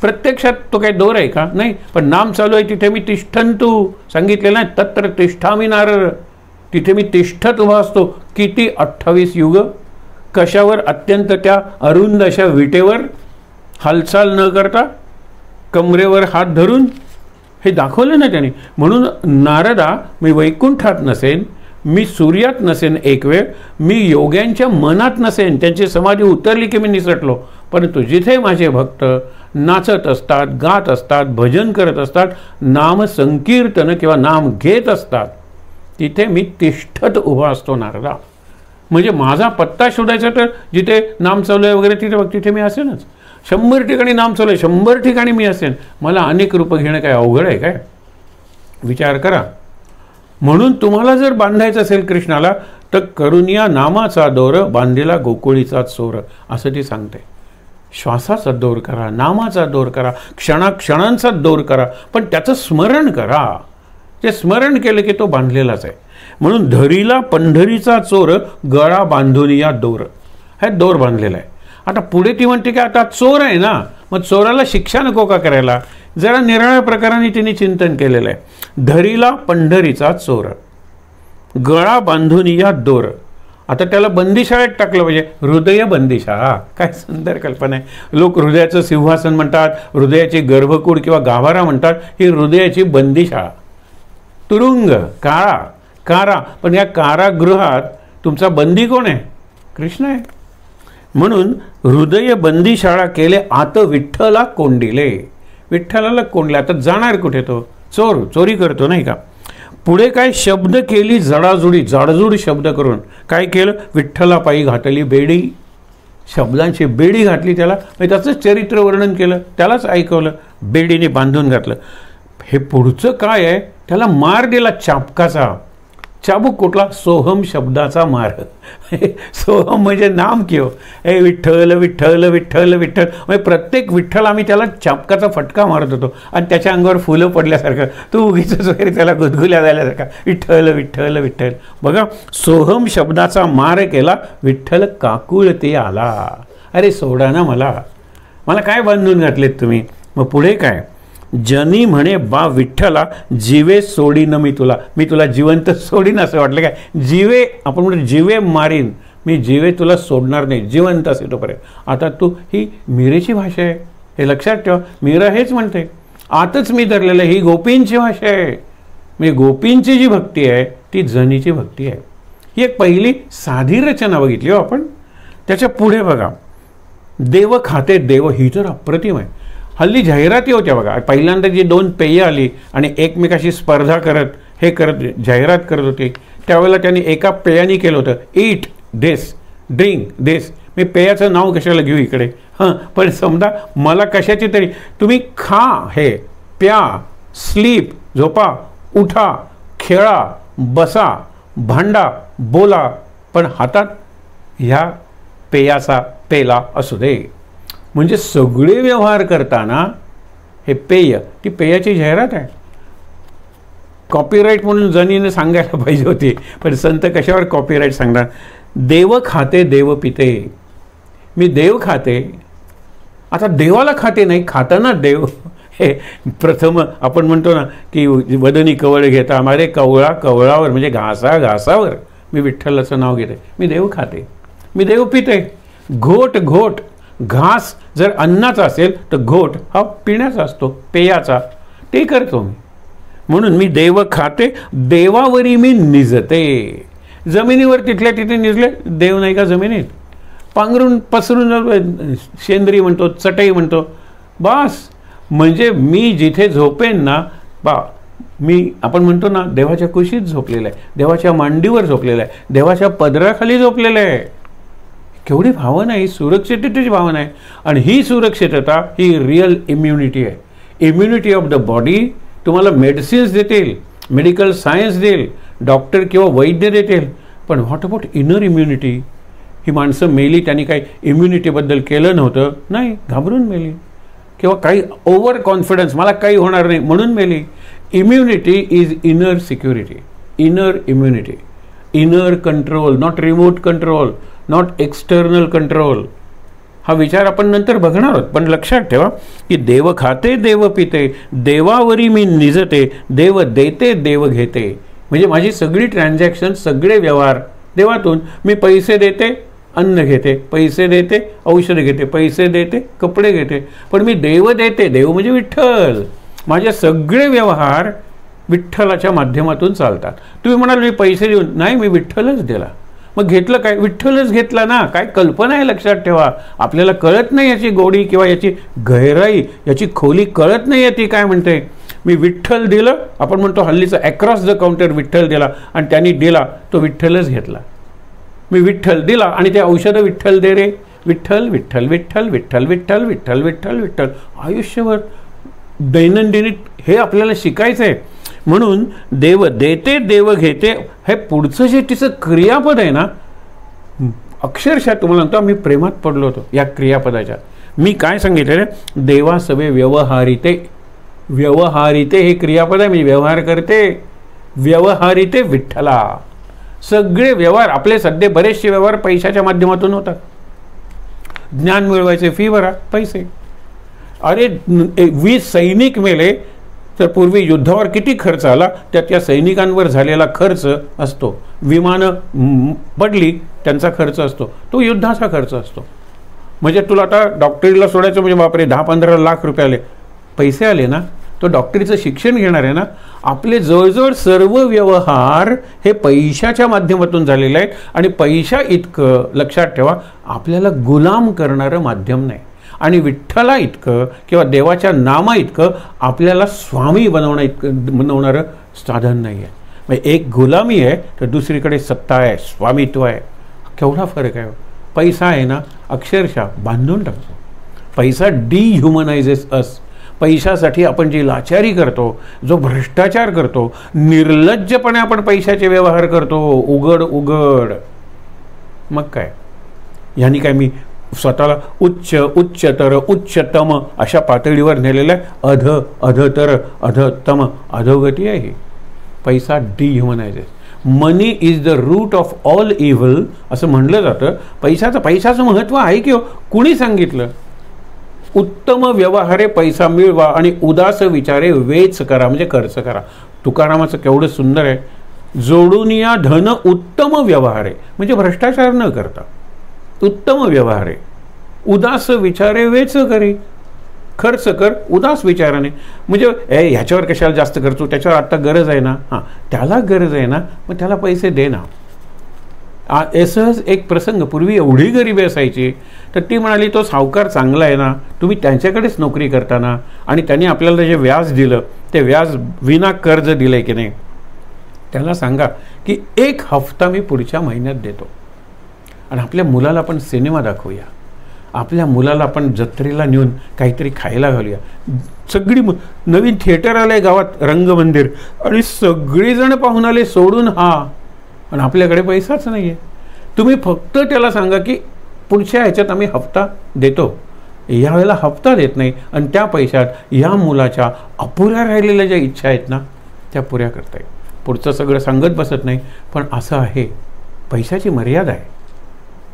प्रत्यक्षात तो काही दोर आहे का? नाही. पण नाम चालू आहे तिथे मी तिष्ठंतु सांगितलेलं आहे, तत्र तिष्ठामी नारद. तिथे मी तिष्ठत उभा असतो. किती 28 युग. कशावर? अत्यंत त्या अरुंद अशा विटेवर, हालचाल न करता, कमरेवर हात धरून. हे दाखवलं ना त्याने. म्हणून नारदा, मी वैकुंठात नसेन, मी सूर्यात नसेन एक वेळ, मी योग्यांच्या मनात नसेन, त्यांची समाधी उतरली की मी निसटलो, परंतु जिथे माझे भक्त नाचत असतात, गात असतात, भजन करत असतात, नाम संकीर्तन किंवा नाम घेत असतात, तिथे मी तिष्ठत उभा असतो नारदा. म्हणजे माझा पत्ता शोधायचा तर जिथे नाम चालू आहे वगैरे तिथे मी असेनच. 100 ठिकाणी नाम चालू आहे, 100 ठिकाणी मी असेन. मला अनेक रूपं घेणं काय अवघड आहे काय? विचार करा. म्हणून तुम्हाला जर बांधायचं असेल कृष्णाला, तर करुनिया नामाचा दोर, बांधिला गोकुळीचा चोर, असं ती सांगते. श्वासाचा दोर करा, नामाचा दोर करा, क्षणाक्षणांचा दोर करा, पण त्याचं स्मरण करा. ते स्मरण केलं की तो बांधलेलाच आहे. म्हणून धरीला पंढरीचा चोर, गळा बांधून या दोर. हा दोर बांधलेला आहे. आता पुढे ती म्हणते की आता चोर आहे ना, मग चोराला शिक्षा नको का करायला? जरा निराळ्या प्रकाराने तिने चिंतन केलेलं आहे. धरीला पंढरीचा चोर, गळा बांधून या दोर. आता त्याला बंदिशाळेत टाकलं पाहिजे. हृदय बंदिशाळा, काय सुंदर कल्पना आहे. लोक हृदयाचं सिंहासन म्हणतात, हृदयाची गर्भकूड किंवा गाभारा म्हणतात. ही हृदयाची बंदिशाळा, तुरुंग, कारा. पण या कारागृहात तुमचा बंदी कोण आहे? कृष्ण आहे. म्हणून हृदय बंदिशाळा केले, आत विठ्ठला कोंडिले. विठ्ठलाला कोंडले. आता जाणार कुठे तो? चोरी करतो नाही का? पुढे काय शब्द केली जडाजुडी, जाडजूड शब्द करून काय केलं? विठ्ठला पायी घातली बेडी. शब्दांची बेडी घातली त्याला. त्याचंच चरित्र वर्णन केलं, त्यालाच ऐकवलं, बेडीने बांधून घातलं. हे पुढचं काय आहे? त्याला मार दिला चाबकाचा. चाबूक कुठला? सोहम शब्दाचा मार. सोहम म्हणजे नाम किंवा हे विठ्ठल विठ्ठल विठ्ठल विठ्ठल. म्हणजे प्रत्येक विठ्ठल आम्ही त्याला चाबकाचा फटका मारत होतो आणि त्याच्या अंगावर फुलं पडल्यासारखं, तू उगीच वगैरे त्याला गुदगुल्या झाल्यासारखा, विठ्ठल विठ्ठल विठ्ठल. बघा, सोहम शब्दाचा मार केला, विठ्ठल काकुळते आला. अरे सोडा ना मला काय बांधून घातलेत तुम्ही? मग पुढे काय? जनी म्हणे बा विठ्ठला, जीवे सोडीन मी तुला जिवंत सोडीन. असं वाटलं काय? जीवे, आपण म्हणतो जीवे मारीन, मी जीवे तुला सोडणार नाही, जिवंत असे तोपर्यंत. आता तू, ही मीरेची भाषा आहे, हे लक्षात ठेवा. मीरा हेच म्हणते, आतच मी धरलेलं. ही गोपींची भाषा आहे. म्हणजे गोपींची जी भक्ती आहे ती जनीची भक्ती आहे. ही एक पहिली साधी रचना बघितली हो आपण. त्याच्या पुढे बघा, देव खाते देव. ही तर अप्रतिम आहे. हल्ली जाहिराती होत्या बघा. पहिल्यांदा जी 2 पेय आली आणि एकमेकाशी स्पर्धा करत जाहिरात करत होती, त्यावेळेला त्यांनी एका पेयाने केलं होतं, ईट दिस, ड्रिंक दिस. मी पेयाचं नाव कशाला घेऊ इकडे? पण समजा मला कशाची तरी, तुम्ही खा हे, प्या, स्लीप झोपा, उठा, खेळा, बसा, भांडा, बोला, पण हातात ह्या पेयाचा पेला असू दे. म्हणजे सगळे व्यवहार करताना हे पेय, ती पेयाची जाहिरात आहे. कॉपीराईट म्हणून जनीने सांगायला पाहिजे होती, पण संत कशावर कॉपीराईट सांगणार? देव खाते देव पिते. मी देव खाते. आता देवाला खाते नाही, खाताना देव. हे प्रथम आपण म्हणतो ना की वदनी कवळ घेता, मारे कवळावर म्हणजे घासावर मी विठ्ठलाचं नाव घेते. मी देव खाते, मी देव पिते. घोट घास जर अन्नाचा असेल तर घोट हा पिण्याचा असतो, पेयाचा. ते करतो मी. म्हणून मी देव खाते, देवावरी मी निजते. जमिनीवर तिथल्या तिथे निजले, देव नाही का जमिनीत? पांघरून पसरून शेंद्री म्हणतो, चटई म्हणतो, बस. म्हणजे मी जिथे झोपेन ना, आपण म्हणतो ना, देवाच्या कुशीत झोपलेला आहे, देवाच्या मांडीवर झोपलेला आहे, देवाच्या पदराखाली झोपलेला आहे. केवढी भावना आहे, ही सुरक्षिततेची भावना आहे. आणि ही सुरक्षितता ही रिअल इम्युनिटी आहे. इम्युनिटी ऑफ द बॉडी तुम्हाला मेडिसिन्स देतील, मेडिकल सायन्स देईल, डॉक्टर किंवा वैद्य देतील, पण व्हॉट अबाउट इनर इम्युनिटी? ही माणसं मेली, त्यांनी काही इम्युनिटीबद्दल केलं नव्हतं, नाही, घाबरून मेली, किंवा काही ओव्हर कॉन्फिडन्स, मला काही होणार नाही म्हणून मेली. Immunity is inner security, inner immunity, inner control, not remote control, not external control. हा विचार आपण नंतर बघणार आहोत, पण लक्षात ठेवा की देव खाते देव पिते, देवावरी मी निजते, देव देते देव घेते. म्हणजे माझी सगळी ट्रान्झॅक्शन, सगळे व्यवहार देवातून. मी पैसे देते, अन्न घेते, पैसे देते, औषध घेते, पैसे देते, कपडे घेते, पण मी देव देते. देव म्हणजे विठ्ठल. माझे सगळे व्यवहार विठ्ठलाच्या माध्यमातून चालतात. तुम्ही म्हणाल मी पैसे देऊन, नाही, मी विठ्ठलच दिला. मग घेतलं काय? विठ्ठलच घेतला ना. काय कल्पना आहे, लक्षात ठेवा. आपल्याला कळत नाही याची गोडी किंवा याची गहराई, याची खोली कळत नाही आहे. ती काय म्हणते, मी विठ्ठल दिलं. आपण म्हणतो हल्लीचं अक्रॉस द काउंटर विठ्ठल दिला, आणि त्यांनी दिला तो विठ्ठलच घेतला. मी विठ्ठल दिला आणि ते औषधं विठ्ठल दे रे, विठ्ठल विठ्ठल विठ्ठल विठ्ठल विठ्ठल विठ्ठल विठ्ठल विठ्ठल. आयुष्यभर दैनंदिनी हे आपल्याला शिकायचं आहे. म्हणून देव देते देव घेते, हे पुढचं जे तिचं क्रियापद आहे ना, अक्षरशः तुम्हाला म्हणतो मी प्रेमात पडलो होतो या क्रियापदाच्या. मी काय सांगितलं, देवा सवे व्यवहारिते. व्यवहारिते हे क्रियापद आहे, मी व्यवहार करते, व्यवहारिते विठ्ठला. सगळे व्यवहार आपले सध्या बरेचसे व्यवहार पैशाच्या माध्यमातून होतात. ज्ञान मिळवायचे, फी भरा, पैसे. अरे 20 सैनिक मेले तर पूर्वी युद्धावर किती खर्च आला, त्यात त्या सैनिकांवर झालेला खर्च असतो. विमानं पडली त्यांचा खर्च असतो, तो युद्धाचा खर्च असतो. म्हणजे तुला आता डॉक्टरीला सोडायचं म्हणजे बापरे 10-15 लाख रुपये आले, पैसे आले ना. तो डॉक्टरीचं शिक्षण घेणार आहे ना. आपले जवळजवळ सर्व व्यवहार हे पैशाच्या माध्यमातून झालेले आहेत. आणि पैसा इतकं लक्षात ठेवा आपल्याला गुलाम करणारं माध्यम नाही, आणि विठ्ठला इतकं किंवा देवाच्या नामा इतकं आपल्याला स्वामी बनवणारं साधन नाही आहे. म्हणजे एक गुलामी आहे तर दुसरीकडे सत्ता आहे, स्वामित्व आहे. केवढा फरक आहे. पैसा आहे ना, अक्षरशः बांधून टाकतो. पैसा डिह्युमनायझेस अस. पैशासाठी आपण जी लाचारी करतो, जो भ्रष्टाचार करतो, निर्लज्जपणे आपण पैशाचे व्यवहार करतो, उघड उघड. मग काय, यांनी काय मी स्वतःला उच्च उच्चतर उच्चतम अशा पातळीवर नेलेलं आहे. अधतर अधतम अधोगती आहे ही. पैसा dehumanises. Money is the root of all evil असं म्हणलं जातं. पैशाचं महत्त्व आहे की हो, कुणी सांगितलं? उत्तम व्यवहारे पैसा मिळवा आणि उदास विचारे वेच करा, म्हणजे खर्च करा. तुकारामाचं केवढं सुंदर आहे. जोडून या धन उत्तम व्यवहारे, म्हणजे भ्रष्टाचार न करता उत्तम व्यवहारे. उदास विचारे वेच करी, खर्च कर उदास विचाराने. म्हणजे ह्याच्यावर कशाला जास्त करतो, त्याच्यावर आत्ता गरज आहे ना, हां त्याला गरज आहे ना, मग त्याला पैसे दे ना. असंच एक प्रसंग, पूर्वी एवढी गरिबी असायची तर ती म्हणाली तो सावकार चांगला आहे ना, तुम्ही त्यांच्याकडेच नोकरी करताना, आणि त्यांनी आपल्याला जे व्याज दिलं ते व्याज विना कर्ज दिलं आहे की नाही, त्याला सांगा की 1 हफ्ता मी पुढच्या महिन्यात देतो. आणि आपल्या मुलाला आपण सिनेमा दाखवूया, आपल्या मुलाला आपण जत्रेला नेऊन काहीतरी खायला घालूया. सगळी नवीन थिएटर आलं आहे गावात, रंगमंदिर, आणि सगळेजण पाहून आले सोडून हा, आणि आपल्याकडे पैसाच नाही आहे. तुम्ही फक्त त्याला सांगा की पुढच्या ह्याच्यात आम्ही हप्ता देतो. यावेळेला हप्ता देत नाही, आणि त्या पैशात या मुलाच्या अपुऱ्या राहिलेल्या ज्या इच्छा आहेत ना त्या पुऱ्या करता येईल. पुढचं सगळं सांगत बसत नाही, पण असं आहे, पैशाची मर्यादा आहे.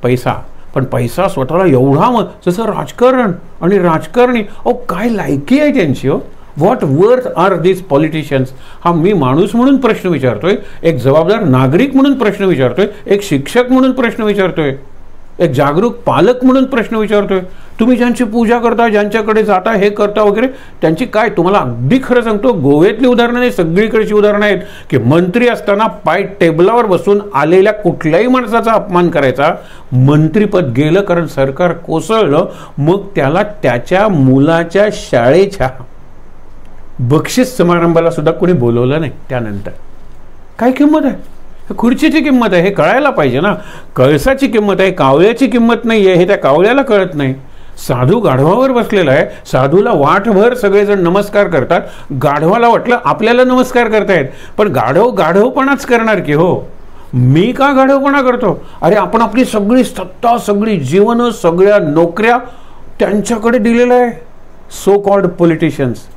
पैसा, पण पैसा स्वतःला एवढा जसं राजकारण आणि राजकारणी, काय लायकी आहे त्यांची. What worth are this politicians. हा मी माणूस म्हणून प्रश्न विचारतोय, एक जबाबदार नागरिक म्हणून प्रश्न विचारतोय, एक शिक्षक म्हणून प्रश्न विचारतोय, एक जागरूक पालक म्हणून प्रश्न विचारतोय. तुम्ही ज्यांची पूजा करता, ज्यांच्याकडे जाता, हे करता वगैरे, त्यांची काय, तुम्हाला अगदी खरं सांगतो, गोव्यातली उदाहरणं नाही, सगळीकडची उदाहरणं आहेत की मंत्री असताना पाय टेबलावर बसून आलेल्या कुठल्याही माणसाचा अपमान करायचा. मंत्रीपद गेलं कारण सरकार कोसळलं, मग त्याला त्याच्या मुलाच्या शाळेच्या बक्षीस समारंभाला सुद्धा कोणी बोलवलं नाही त्यानंतर. काय किंमत आहे खुर्चीची किंमत आहे हे कळायला पाहिजे ना. कळसाची किंमत आहे, कावळ्याची किंमत नाही आहे हे त्या कावळ्याला कळत नाही. साधू गाढवावर बसलेला आहे, साधूला वाटभर सगळेजण नमस्कार करतात. गाढवाला वाटलं आपल्याला नमस्कार करतायत, पण गाढव गाढवपणाच करणार की हो. मी का गाढवपणा करतो? अरे आपण आपली सगळी सत्ता, सगळी जीवन, सगळ्या नोकऱ्या त्यांच्याकडे दिलेलं आहे. So called politicians.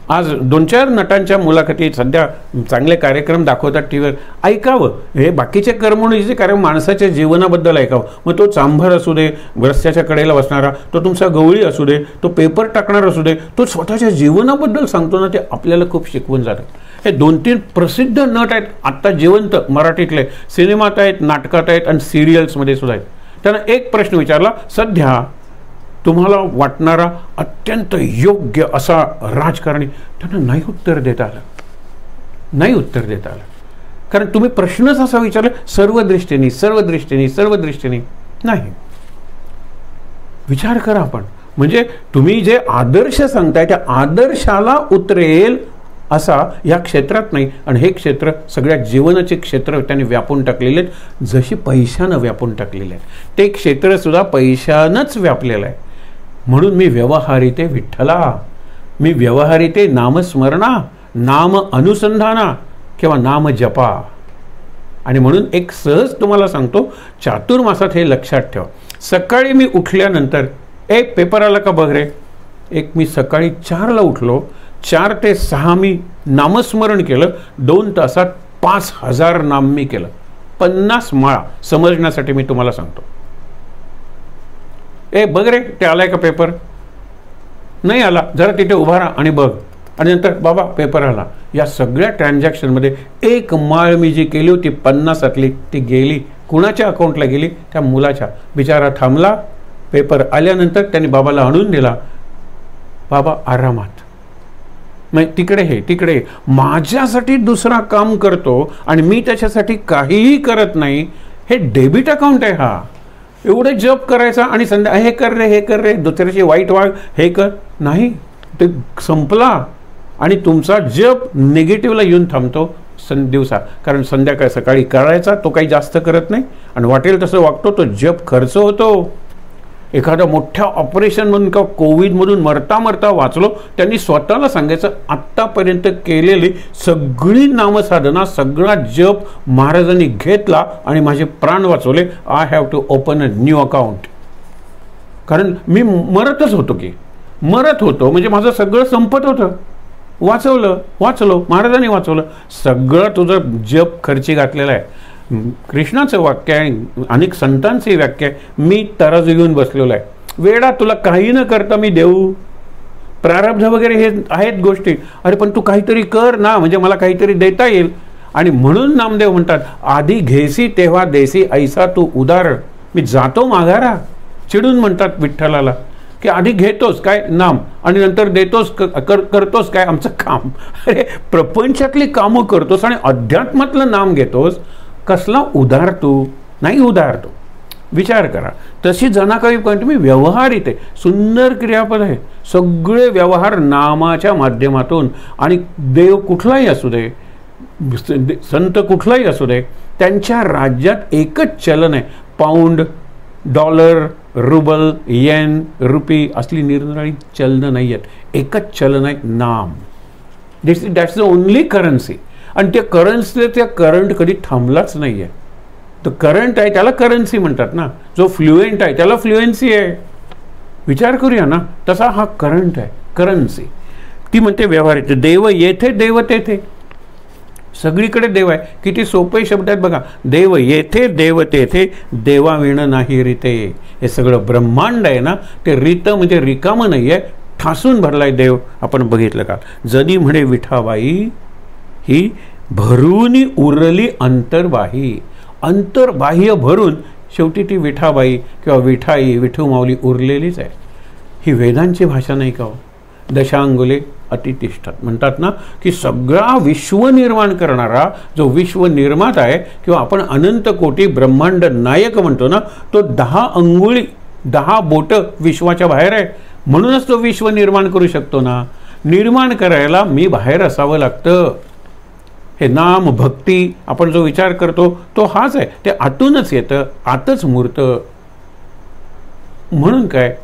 आज 2-4 नटांच्या मुलाखती सध्या चांगले कार्यक्रम दाखवतात टीव्हीवर. ऐकावं हे बाकीचे करमणुकीचे कार्यक्रम, माणसाच्या जीवनाबद्दल ऐकावं. मग तो चांभार असू दे, रस्त्याच्या कडेला बसणारा, तो तुमचा गवळी असू दे, तो पेपर टाकणार असू दे, तो स्वतःच्या जीवनाबद्दल सांगतो ना, ते आपल्याला खूप शिकवून जातं. हे 2-3 प्रसिद्ध नट आहेत आत्ता जिवंत मराठीतले, सिनेमात आहेत, नाटकात आहेत आणि सिरियल्समध्ये सुद्धा आहेत. त्यांना एक प्रश्न विचारला, सध्या तुम्हाला वाटणारा अत्यंत योग्य असा राजकारणी, त्यांना नाही उत्तर देता आलं. नाही उत्तर देता आलं, कारण तुम्ही प्रश्नच असा विचारला सर्व दृष्टीने सर्व दृष्टीने सर्व दृष्टीने. नाही, विचार करा आपण. म्हणजे तुम्ही जे आदर्श सांगताय त्या आदर्शाला उतरेल असा या क्षेत्रात नाही. आणि हे क्षेत्र सगळ्या जीवनाचे क्षेत्र त्यांनी व्यापून टाकलेले आहेत, जशी पैशानं व्यापून टाकलेले आहेत. ते क्षेत्र सुद्धा पैशानंच व्यापलेलं आहे. म्हणून मी व्यवहारिते विठ्ठला, मी व्यवहारिते नामस्मरणा, नाम अनुसंधाना किंवा नाम जपा. आणि म्हणून एक सहज तुम्हाला सांगतो, चातुर्मासात हे लक्षात ठेवा. सकाळी मी उठल्यानंतर एक पेपर आला का बघ रे. एक मी सकाळी 4ला उठलो, 4 ते 6 मी नामस्मरण केलं. 2 तासात 5000 नाम मी केलं. 50 माळा. समजण्यासाठी मी तुम्हाला सांगतो. बघ रे ते आलाय का पेपर? नाही आला, जरा तिथे उभा राहा आणि बघ. आणि नंतर बाबा पेपर आला. या सगळ्या ट्रान्झॅक्शनमध्ये एक माळ मी जी केली होती 50तली ती गेली. कुणाच्या अकाउंटला गेली? त्या मुलाच्या. बिचारा थांबला. पेपर आल्यानंतर त्यांनी बाबाला आणून दिला. बाबा आरामात. मग तिकडे हे तिकडे माझ्यासाठी दुसरा काम करतो आणि मी त्याच्यासाठी काहीही करत नाही. हे डेबिट अकाउंट आहे. हा एवढे जप करायचा आणि संध्या हे कर रे हे कर रे, दुसऱ्याची वाईट वाग हे कर नाही. ते संपला आणि तुमचा जप निगेटिव्हला येऊन थांबतो दिवसा. कारण संध्याकाळी सकाळी करायचा तो काही जास्त करत नाही आणि वाटेल तसं वागतो. तो जप खर्च होतो. एखाद्या मोठ्या ऑपरेशनमधून किंवा कोविडमधून मरता मरता वाचलो. त्यांनी स्वतःला सांगायचं आत्तापर्यंत केलेली सगळी नामसाधना, सगळा जप महाराजांनी घेतला आणि माझे प्राण वाचवले. I have to open a new account. कारण मी मरतच होतो की मरत होतो म्हणजे माझं सगळं संपत होतं. वाचलो महाराजांनी वाचवलं. सगळं तुझं जप खर्ची घातलेलं आहे. कृष्णाचं वाक्य आहे, अनेक संतांचे वाक्य आहे. मी तराजू घेऊन बसलेलो आहे. वेडा तुला काही न करता मी देऊ. प्रारब्ध वगैरे हे आहेत गोष्टी. अरे पण तू काहीतरी कर ना, म्हणजे मला काहीतरी देता येईल. आणि म्हणून नामदेव म्हणतात, आधी घेसी तेव्हा देसी ऐसा तू उदार. मी जातो माघारा. चिडून म्हणतात विठ्ठलाला की आधी घेतोस काय नाम आणि नंतर देतोस करतोस काय आमचं काम. अरे प्रपंचातली कामं करतोस आणि अध्यात्मातलं नाम घेतोस. कसला उदार तू? नाही उदार तू. विचार करा. तशी जनाकाळी पण तुम्ही व्यवहारित आहे. सुंदर क्रियापद आहे. सगळे व्यवहार नामाच्या माध्यमातून. आणि देव कुठलाही असू दे, संत कुठलाही असू दे, त्यांच्या राज्यात एकच चलन आहे. पाऊंड, डॉलर, रुबल, येन, रुपी असली निरनिराळी चलनं नाही आहेत. एकच चलन आहे नाम. That's the only currency. आणि त्या करन्सी त्या करंट कधी थांबलाच नाही आहे. तो करंट आहे त्याला करन्सी म्हणतात ना. जो फ्लुएंट आहे त्याला फ्लुएन्सी आहे. विचार करूया ना. तसा हा करंट आहे करन्सी. ती म्हणते व्यवहारित. देव येथे देव तेथे. सगळीकडे देव आहे. किती सोपे शब्द आहेत बघा. देव येथे देव तेथे, देवाविण नाही रीते. हे सगळं ब्रह्मांड आहे ना, ते रीत म्हणजे रिकामं नाही आहे, ठासून भरलाय देव. आपण बघितलं का? जनी म्हणे विठाबाई ही भरून उरली अंतर्बाही. अंतर्बाह्य भरून शेवटी ती विठाबाई किंवा विठाई विठू माऊली उरलेलीच आहे. ही वेदांची भाषा नाही का हो? दशांगुले अतितिष्ठत म्हणतात ना, की सगळा विश्व निर्माण करणारा जो विश्व निर्माता आहे किंवा आपण अनंत कोटी ब्रह्मांड नायक म्हणतो ना, तो 10 अंगुळी 10 बोटं विश्वाच्या बाहेर आहे. म्हणूनच तो विश्व निर्माण करू शकतो ना. निर्माण करायला मी बाहेर असावं लागतं. हे नाम भक्ती आपण जो विचार करतो तो हाच आहे. ते आतूनच येतं, आतच मूर्त. म्हणून काय,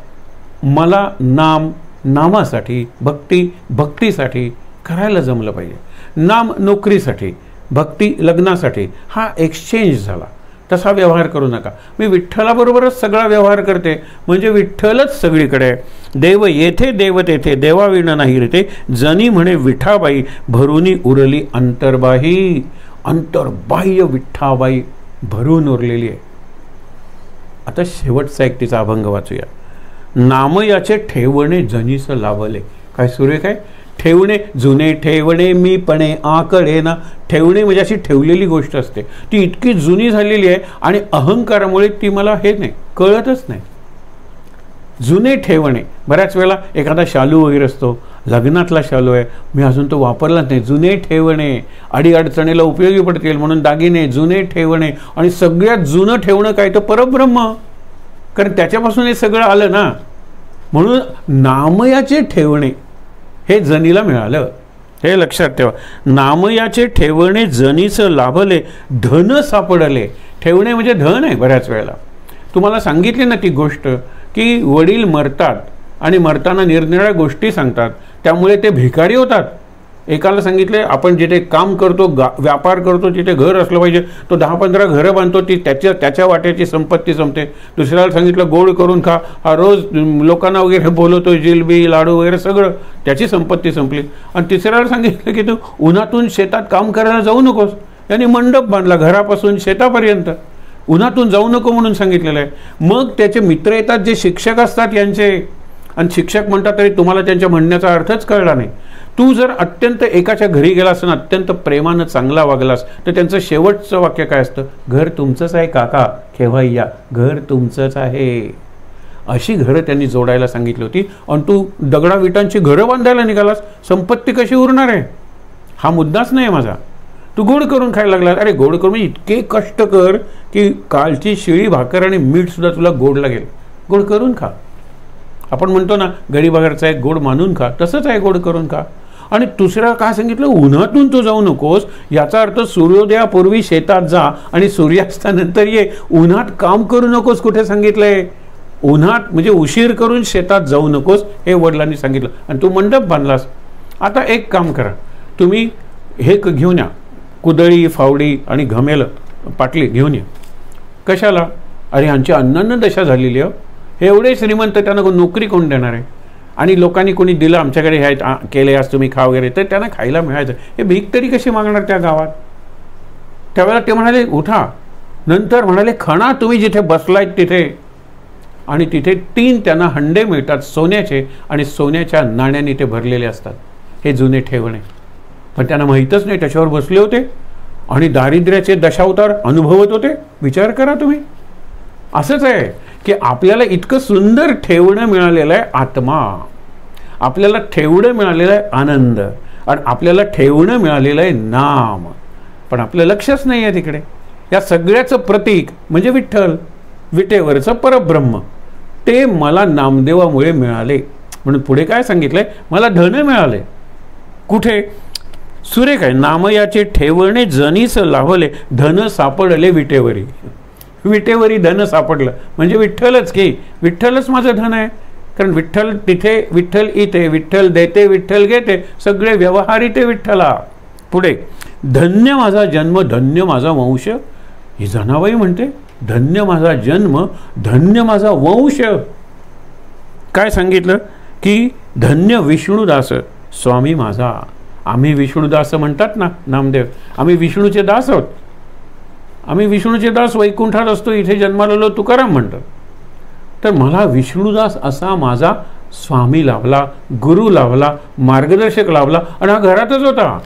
मला नाम नामासाठी, भक्ती भक्तीसाठी करायला जमलं पाहिजे. नाम नोकरीसाठी, भक्ती लग्नासाठी, हा एक्सचेंज झाला. तसा व्यवहार करू नका. मी विठ्ठलाबरोबरच सगळा व्यवहार करते म्हणजे विठ्ठलच सगळीकडे आहे. देव येथे देव तेथे, देवाविण नाही रे जनी म्हणे विठाबाई, भरूनी उरली अंतर्बाही. अंतर्बाह्य विठ्ठाबाई भरून उरलेली आहे. आता शेवटचा एक तिचा अभंग वाचूया. नामयाचे ठेवणे जनीस लाभले. काय सुरेख आहे. ठेवणे, जुने ठेवणे मी पणे आकडे ना. ठेवणे म्हणजे अशी ठेवलेली गोष्ट असते, ती इतकी जुनी झालेली आहे आणि अहंकारामुळे ती मला हे नाही, कळतच नाही. जुने ठेवणे, बऱ्याच वेळेला एखादा शालू वगैरे असतो, लग्नातला शालू आहे, मी अजून तो वापरलाच नाही. जुने ठेवणे, अडीअडचणीला उपयोगी पडतील म्हणून दागिने, जुने ठेवणे. आणि सगळ्यात जुनं ठेवणं काय, तर परब्रह्म, कारण त्याच्यापासून हे सगळं आलं ना. म्हणून नामयाचे ठेवणे हे जनीला मिळालं. हे लक्षात ठेवा. नामयाचे ठेवणे जनीस लाभले, धन सापडले. ठेवणे म्हणजे धन आहे. बऱ्याच वेळेला तुम्हाला सांगितली ना ती गोष्ट की वडील मरतात आणि मरताना निरनिराळ्या गोष्टी सांगतात, त्यामुळे ते भिकारी होतात. एकाला सांगितले आपण जिथे काम करतो, व्यापार करतो, तिथे घर असलं पाहिजे, तो 10-15 घरं बांधतो, ती त्याच्या वाट्याची संपत्ती संपते. दुसऱ्याला सांगितलं गोड करून खा, हा रोज लोकांना वगैरे बोलवतो, जिलबी लाडू वगैरे सगळं, त्याची संपत्ती संपली. आणि तिसऱ्याला सांगितलं की तू उन्हातून शेतात काम करायला जाऊ नकोस, यांनी मंडप बांधला घरापासून शेतापर्यंत, उन्हातून जाऊ नको म्हणून सांगितलेलं आहे. मग त्याचे मित्र येतात जे शिक्षक असतात यांचे, आणि शिक्षक म्हणतात तरी तुम्हाला त्यांच्या म्हणण्याचा अर्थच कळला नाही. तू जर अत्यंत एकाच्या घरी गेलास आणि अत्यंत प्रेमानं चांगला वागलास तर त्यांचं शेवटचं वाक्य काय असतं, घर तुमचंच आहे काका, केव्हा या, घर तुमचंच आहे. अशी घरं त्यांनी जोडायला सांगितली होती. आणि तू दगडा विटांची घरं बांधायला निघालास, संपत्ती कशी उरणार आहे. हा मुद्दाच नाही माझा. तू गोड करून खायला लागला. अरे गोड करून इतके कष्ट कर की कालची शिळी भाकर आणि मीठ सुद्धा तुला गोड लागेल. गोड करून खा. आपण म्हणतो ना गरीबागरचा एक गोड मानून खा, तसंच आहे, गोड करून खा. आणि दुसऱ्या काय सांगितलं, उन्हातून तू जाऊ नकोस. याचा अर्थ सूर्योदयापूर्वी शेतात जा आणि सूर्यास्तानंतर ये. उन्हात काम करू नकोस कुठे सांगितलंय. उन्हात म्हणजे उशीर करून शेतात जाऊ नकोस हे वडिलांनी सांगितलं. आणि तू मंडप बांधलास. आता एक काम करा, तुम्ही हे घेऊन या, कुदळी, फावडी आणि घमेलं पाटली घेऊन या. कशाला. अरे यांची अन्न दशा झालेली आहे. हे एवढे श्रीमंत, त्यांना नोकरी कोण देणार आहे. आणि लोकांनी कोणी दिलं आमच्याकडे हे केले आज तुम्ही खा वगैरे, तर त्यांना खायला मिळायचं. हे भीक तरी कशी मागणार त्या गावात. त्यावेळेला ते म्हणाले उठा. नंतर म्हणाले खणा तुम्ही जिथे बसलायत तिथे. आणि तिथे 3 त्यांना हंडे मिळतात सोन्याचे, आणि सोन्याच्या नाण्यांनी ते भरलेले असतात. हे जुने ठेवणे. पण त्यांना माहीतच नाही त्याच्यावर बसले होते आणि दारिद्र्याचे दशावतार अनुभवत होते. विचार करा तुम्ही. असंच आहे की आपल्याला इतकं सुंदर ठेवणं मिळालेलं आहे आत्मा, आपल्याला ठेवणं मिळालेलं आहे आनंद, आणि आपल्याला ठेवणं मिळालेलं आहे नाम. पण आपलं लक्षच नाही आहे तिकडे. या सगळ्याचं प्रतीक म्हणजे विठ्ठल, विटेवरचं परब्रह्म, ते मला नामदेवामुळे मिळाले. म्हणून पुढे काय सांगितलंय, मला धन मिळाले. कुठे. सुरेख आहे. नामयाचे ठेवणे जनीस लाभले, धन सापडले विटेवरी. विटेवरी धन सापडलं म्हणजे विठ्ठलच की. विठ्ठलच माझं धन आहे. कारण विठ्ठल तिथे, विठ्ठल इथे, विठ्ठल देते, विठ्ठल घेते, सगळे व्यवहार इथे विठ्ठला. पुढे धन्य माझा जन्म, धन्य माझा वंश. ही जनाबाई म्हणते धन्य माझा जन्म, धन्य माझा वंश. काय सांगितलं की धन्य विष्णुदास स्वामी माझा. आम्ही विष्णुदास म्हणतात ना नामदेव, आम्ही विष्णूचे दास आहोत. आम्ही विष्णूचे दास वैकुंठात असतो, इथे जन्माला आलो तुकाराम म्हणतात. तर मला विष्णुदास असा माझा स्वामी लाभला, गुरु लाभला, मार्गदर्शक लाभला. आणि हा घरातच होता.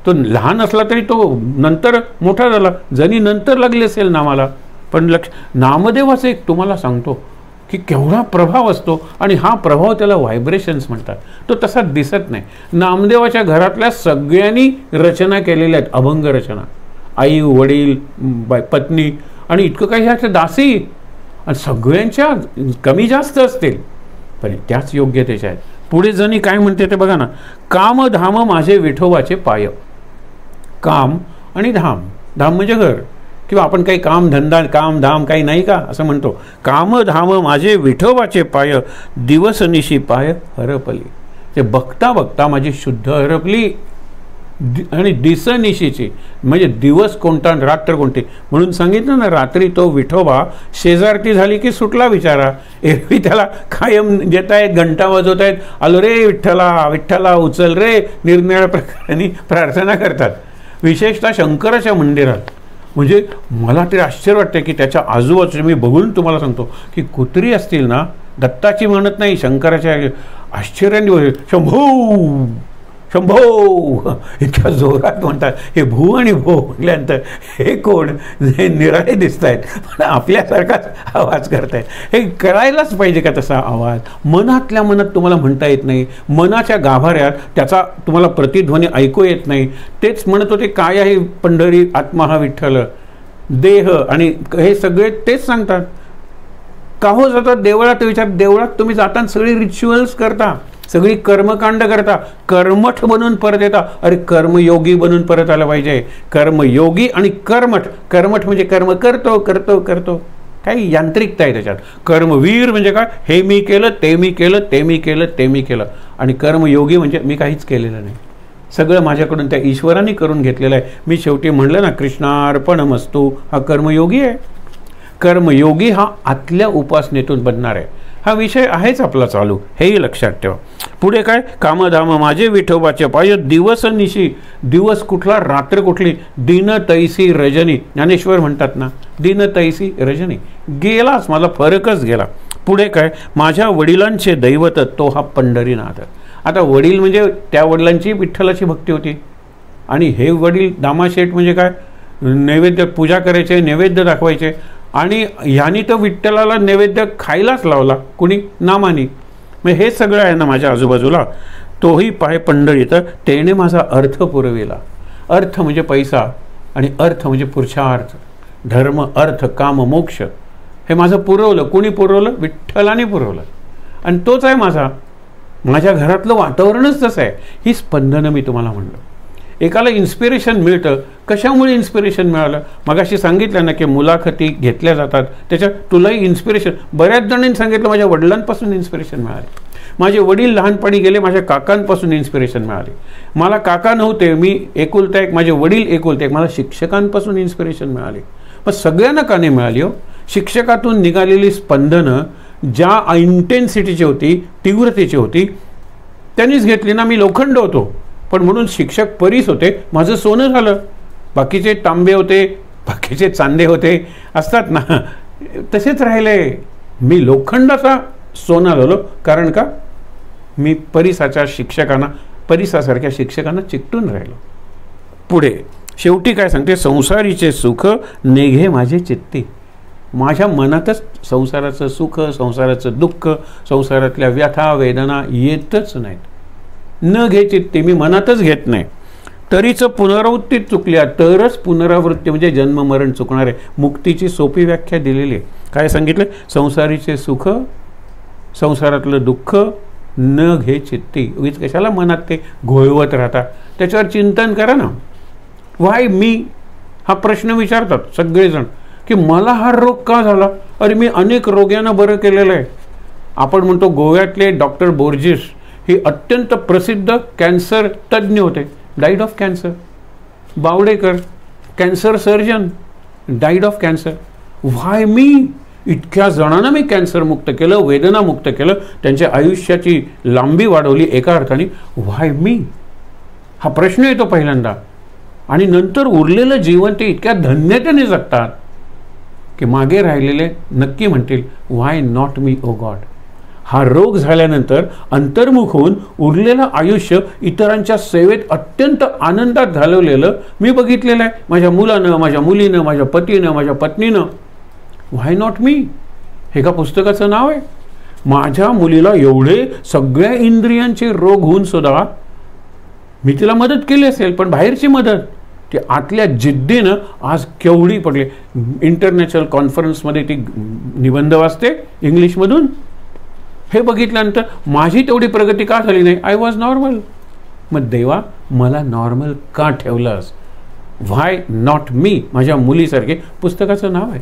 तो लहान असला तरी तो नंतर मोठा झाला. जणी नंतर लागली असेल नामाला. पण नामदेवाचं एक तुम्हाला सांगतो की केवढा प्रभाव असतो. आणि हा प्रभाव त्याला व्हायब्रेशन्स म्हणतात. तो तसा दिसत नाही. नामदेवाच्या घरातल्या सगळ्यांनी रचना केलेल्या आहेत, अभंग रचना. आई, वडील, पत्नी आणि इतकं काही ह्याच्या दासी. आणि सगळ्यांच्या कमी जास्त असतील पण त्याच योग्यतेच्या आहेत. पुढे जणी काय म्हणते ते बघा ना, काम धाम माझे विठोबाचे पाय. काम आणि धाम, धाम म्हणजे घर, किंवा आपण काही काम धंदा काम धाम काही नाही का असं म्हणतो. काम धाम माझे विठोबाचे पाय, दिवसनिशी पाय हरपली. ते बघता बघता माझी शुद्ध हरपली. आणि दिसनिशीची म्हणजे दिवस कोणता रात्र कोणती, म्हणून सांगितलं ना, रात्री तो विठोबा शेजारती झाली की सुटला विचारा. एरवी त्याला कायम देत आहेत, घंटा वाजवत आहेत, आलो रे विठ्ठला विठ्ठला उचल रे, निरनिराळ्या प्रकाराने प्रार्थना करतात, विशेषतः शंकराच्या मंदिरात. म्हणजे मला ते आश्चर्य वाटतं की त्याच्या आजूबाजूचे मी बघून तुम्हाला सांगतो की कुत्री असतील ना, दत्ताची म्हणत नाही, शंकराच्या आश्चर्याने शंभो शंभो इतक्या जोरात म्हणतात. हे भू आणि भो म्हटल्यानंतर हे कोण निराळे दिसत आहेत, पण आपल्यासारखाच आवाज करतायत. हे करायलाच पाहिजे का तसा आवाज? मनातल्या मनात तुम्हाला म्हणता येत नाही, मनाच्या गाभाऱ्यात त्याचा तुम्हाला प्रतिध्वनी ऐकू येत नाही. तेच म्हणत होते, काय आहे पंढरी आत्मा हा विठ्ठल, देह आणि हे सगळे तेच सांगतात. का हो जातात देवळात? विचार, देवळात तुम्ही जाताना सगळी रिच्युअल्स करता, सगळी कर्मकांड करता, कर्मठ बनून परत येता. अरे कर्मयोगी बनून परत आलं पाहिजे. कर्मयोगी आणि कर्मठ, कर्मठ म्हणजे कर्म करतो करतो करतो, काही यांत्रिकता आहे त्याच्यात. कर्मवीर म्हणजे काय, हे मी केलं ते मी केलं ते मी केलं ते मी केलं. आणि कर्मयोगी म्हणजे मी काहीच केलेलं नाही, सगळं माझ्याकडून त्या ईश्वराने करून घेतलेलं आहे. मी शेवटी म्हणलं ना, कृष्णार्पणमस्तु, हा कर्मयोगी आहे. कर्मयोगी हा आतल्या उपासनेतून बनणार आहे. हा विषय आहेच आपला चालू, हेही लक्षात ठेवा. पुढे काय, कामधाम माझे विठोबाचे पाय, दिवस निशी, दिवस कुठला रात्र कुठली, दिन तैसी रजनी. ज्ञानेश्वर म्हणतात ना, दिन तैसी रजनी, गेलाच माझा फरकच गेला. पुढे काय, माझ्या वडिलांचे दैवत तो हा पंढरीनाथ. आता वडील म्हणजे त्या वडिलांची विठ्ठलाची भक्ती होती, आणि हे वडील दामाशेठ म्हणजे काय, नैवेद्य पूजा करायचे, नैवेद्य दाखवायचे. आणि ह्यानी तर विठ्ठलाला नैवेद्य खायलाच लावला, कुणी नामानी. मग हे सगळं आहे ना माझ्या आजूबाजूला. तोही पाय पंढरीत तेने माझा अर्थ पुरविला. अर्थ म्हणजे पैसा, आणि अर्थ म्हणजे पुरुषार्थ, धर्म अर्थ काम मोक्ष. हे माझं पुरवलं. कुणी पुरवलं? विठ्ठलाने पुरवलं. आणि तोच आहे माझ्या घरातलं वातावरणच तसं आहे. ही स्पंदनं मी तुम्हाला म्हणलं. एकाला इन्स्पिरेशन मिळतं. कशामुळे इन्स्पिरेशन मिळालं? मगाशी सांगितलं ना की मुलाखती घेतल्या जातात, त्याच्यात तुलाही इन्स्पिरेशन. बऱ्याच जणांनी सांगितलं माझ्या वडिलांपासून इन्स्पिरेशन मिळाले, माझे वडील लहानपणी गेले, माझ्या काकांपासून इन्स्पिरेशन मिळाले. मला काका नव्हते, मी एकुलता एक, माझे वडील एकुलते एक, मला शिक्षकांपासून इन्स्पिरेशन मिळाले. पण सगळ्यांना का नाही मिळाली हो? शिक्षकातून निघालेली स्पंदनं ज्या इंटेन्सिटीची होती, तीव्रतेची होती, त्यांनीच घेतली ना. मी लोखंड होतो, पण म्हणून शिक्षक परीस होते, माझं सोनं झालं. बाकीचे तांबे होते, बाकीचे चांदे होते, असतात ना, तसेच राहिले. मी लोखंडाचा सोना झालो, कारण का मी परिसाच्या शिक्षकांना, परिसासारख्या शिक्षकांना चिकटून राहिलो. पुढे शेवटी काय सांगते, संसारीचे सुख नेघे माझे चित्ती. माझ्या मनातच संसाराचं सुख, संसाराचं दुःख, संसारातल्या व्यथा वेदना येतच नाहीत. न घे चित्ती, मी मनातच घेत नाही. तरीच पुनरावृत्ती चुकल्या, तरच पुनरावृत्ती म्हणजे जन्म मरण चुकणार आहे. मुक्तीची सोपी व्याख्या दिलेली आहे. काय सांगितलं? संसारीचे सुख, संसारातलं दुःख न घे चित्ती. उगीच कशाला मनात ते घोळवत राहता? त्याच्यावर चिंतन करा ना. व्हाय मी, हा प्रश्न विचारतात सगळेजण की मला हा रोग का झाला? अरे मी अनेक रोग्यांना बरं केलेलं आहे. आपण म्हणतो गोव्यातले डॉक्टर बोर्जिस हे अत्यंत प्रसिद्ध कॅन्सर तज्ज्ञ होते, died of cancer. Bawdekar cancer surgeon, died of cancer. Why me? इतक्या जणांना मी कॅन्सरमुक्त केलं, वेदनामुक्त केलं, त्यांच्या आयुष्याची लांबी वाढवली एका अर्थाने. व्हाय मी? हा प्रश्न येतो पहिल्यांदा. आणि नंतर उरलेलं जीवन ते इतक्या धन्यतेने जगतात की मागे राहिलेले नक्की म्हणतील, व्हाय नॉट मी ओ गॉड. हा रोग झाल्यानंतर अंतर्मुख होऊन उरलेलं आयुष्य इतरांच्या सेवेत अत्यंत आनंदात घालवलेलं मी बघितलेलं आहे. माझ्या मुलानं, माझ्या मुलीनं, माझ्या पतीनं, माझ्या पत्नीनं. व्हाय नॉट मी? हे का पुस्तकाचं नाव आहे. माझ्या मुलीला एवढे सगळ्या इंद्रियांचे रोग होऊन सुद्धा मी तिला मदत केली असेल, पण बाहेरची मदत, ती आतल्या जिद्दीनं आज केवढी पडली. इंटरनॅशनल कॉन्फरन्समध्ये ती निबंध वाचते इंग्लिशमधून. हे बघितल्यानंतर माझी तेवढी प्रगती का झाली नाही? I was normal. मग देवा मला नॉर्मल का ठेवलंस? व्हाय नॉट मी? माझ्या मुलीसारखे पुस्तकाचं नाव आहे.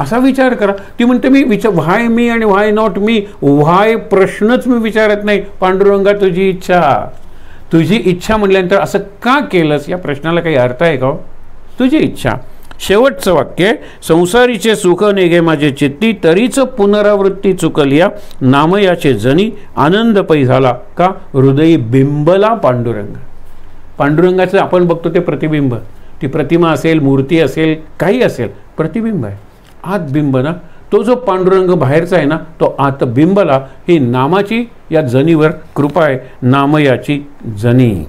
असा विचार करा. ती म्हणते मी व्हाय मी आणि व्हाय नॉट मी? व्हाय प्रश्नच मी विचारत नाही. पांडुरंगा तुझी इच्छा, तुझी इच्छा म्हटल्यानंतर असं का केलंस या प्रश्नाला काही अर्थ आहे का? तुझी इच्छा. शेवटचं वाक्य, संसारीचे सुख नेगे माझे चित्ती, तरीच पुनरावृत्ती चुकलिया, नामयाचे जनी आनंद पै झाला का, हृदयी बिंबला पांडुरंग. पांडुरंगाचं आपण बघतो ते प्रतिबिंब, ती प्रतिमा असेल, मूर्ती असेल, काही असेल, प्रतिबिंब आहे. आत बिंब ना, तो जो पांडुरंग बाहेरचा आहे ना, तो आत बिंबला. ही नामाची या जनीवर कृपा आहे, नामयाची जनी.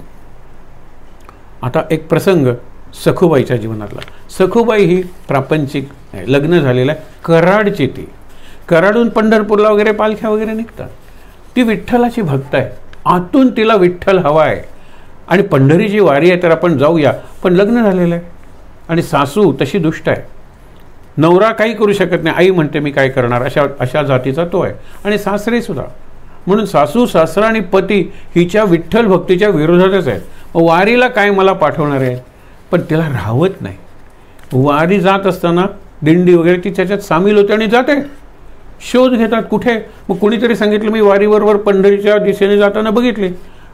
आता एक प्रसंग सखुबाईच्या जीवनातला. सखुबाई ही प्रापंचिक आहे, लग्न झालेलं आहे, कराडची. ती कराडून पंढरपूरला वगैरे पालख्या वगैरे निघतात. ती विठ्ठलाची भक्त आहे, आतून तिला विठ्ठल हवा आहे आणि पंढरीची वारी आहे तर आपण जाऊया. पण लग्न झालेलं आहे आणि सासू तशी दुष्ट आहे, नवरा काही करू शकत नाही. आई म्हणते मी काय करणार, अशा जातीचा तो आहे. आणि सासरे सुद्धा. म्हणून सासू सासरा आणि पती हिच्या विठ्ठल भक्तीच्या विरोधातच आहेत. वारीला काय मला पाठवणार आहे? पण तिला राहवत नाही. वारी जात असताना दिंडी वगैरे ती त्याच्यात सामील होते आणि जाते. शोध घेतात कुठे. मग कुणीतरी सांगितलं मी वारीबरोबर पंढरीच्या दिशेने जाताना बघितले.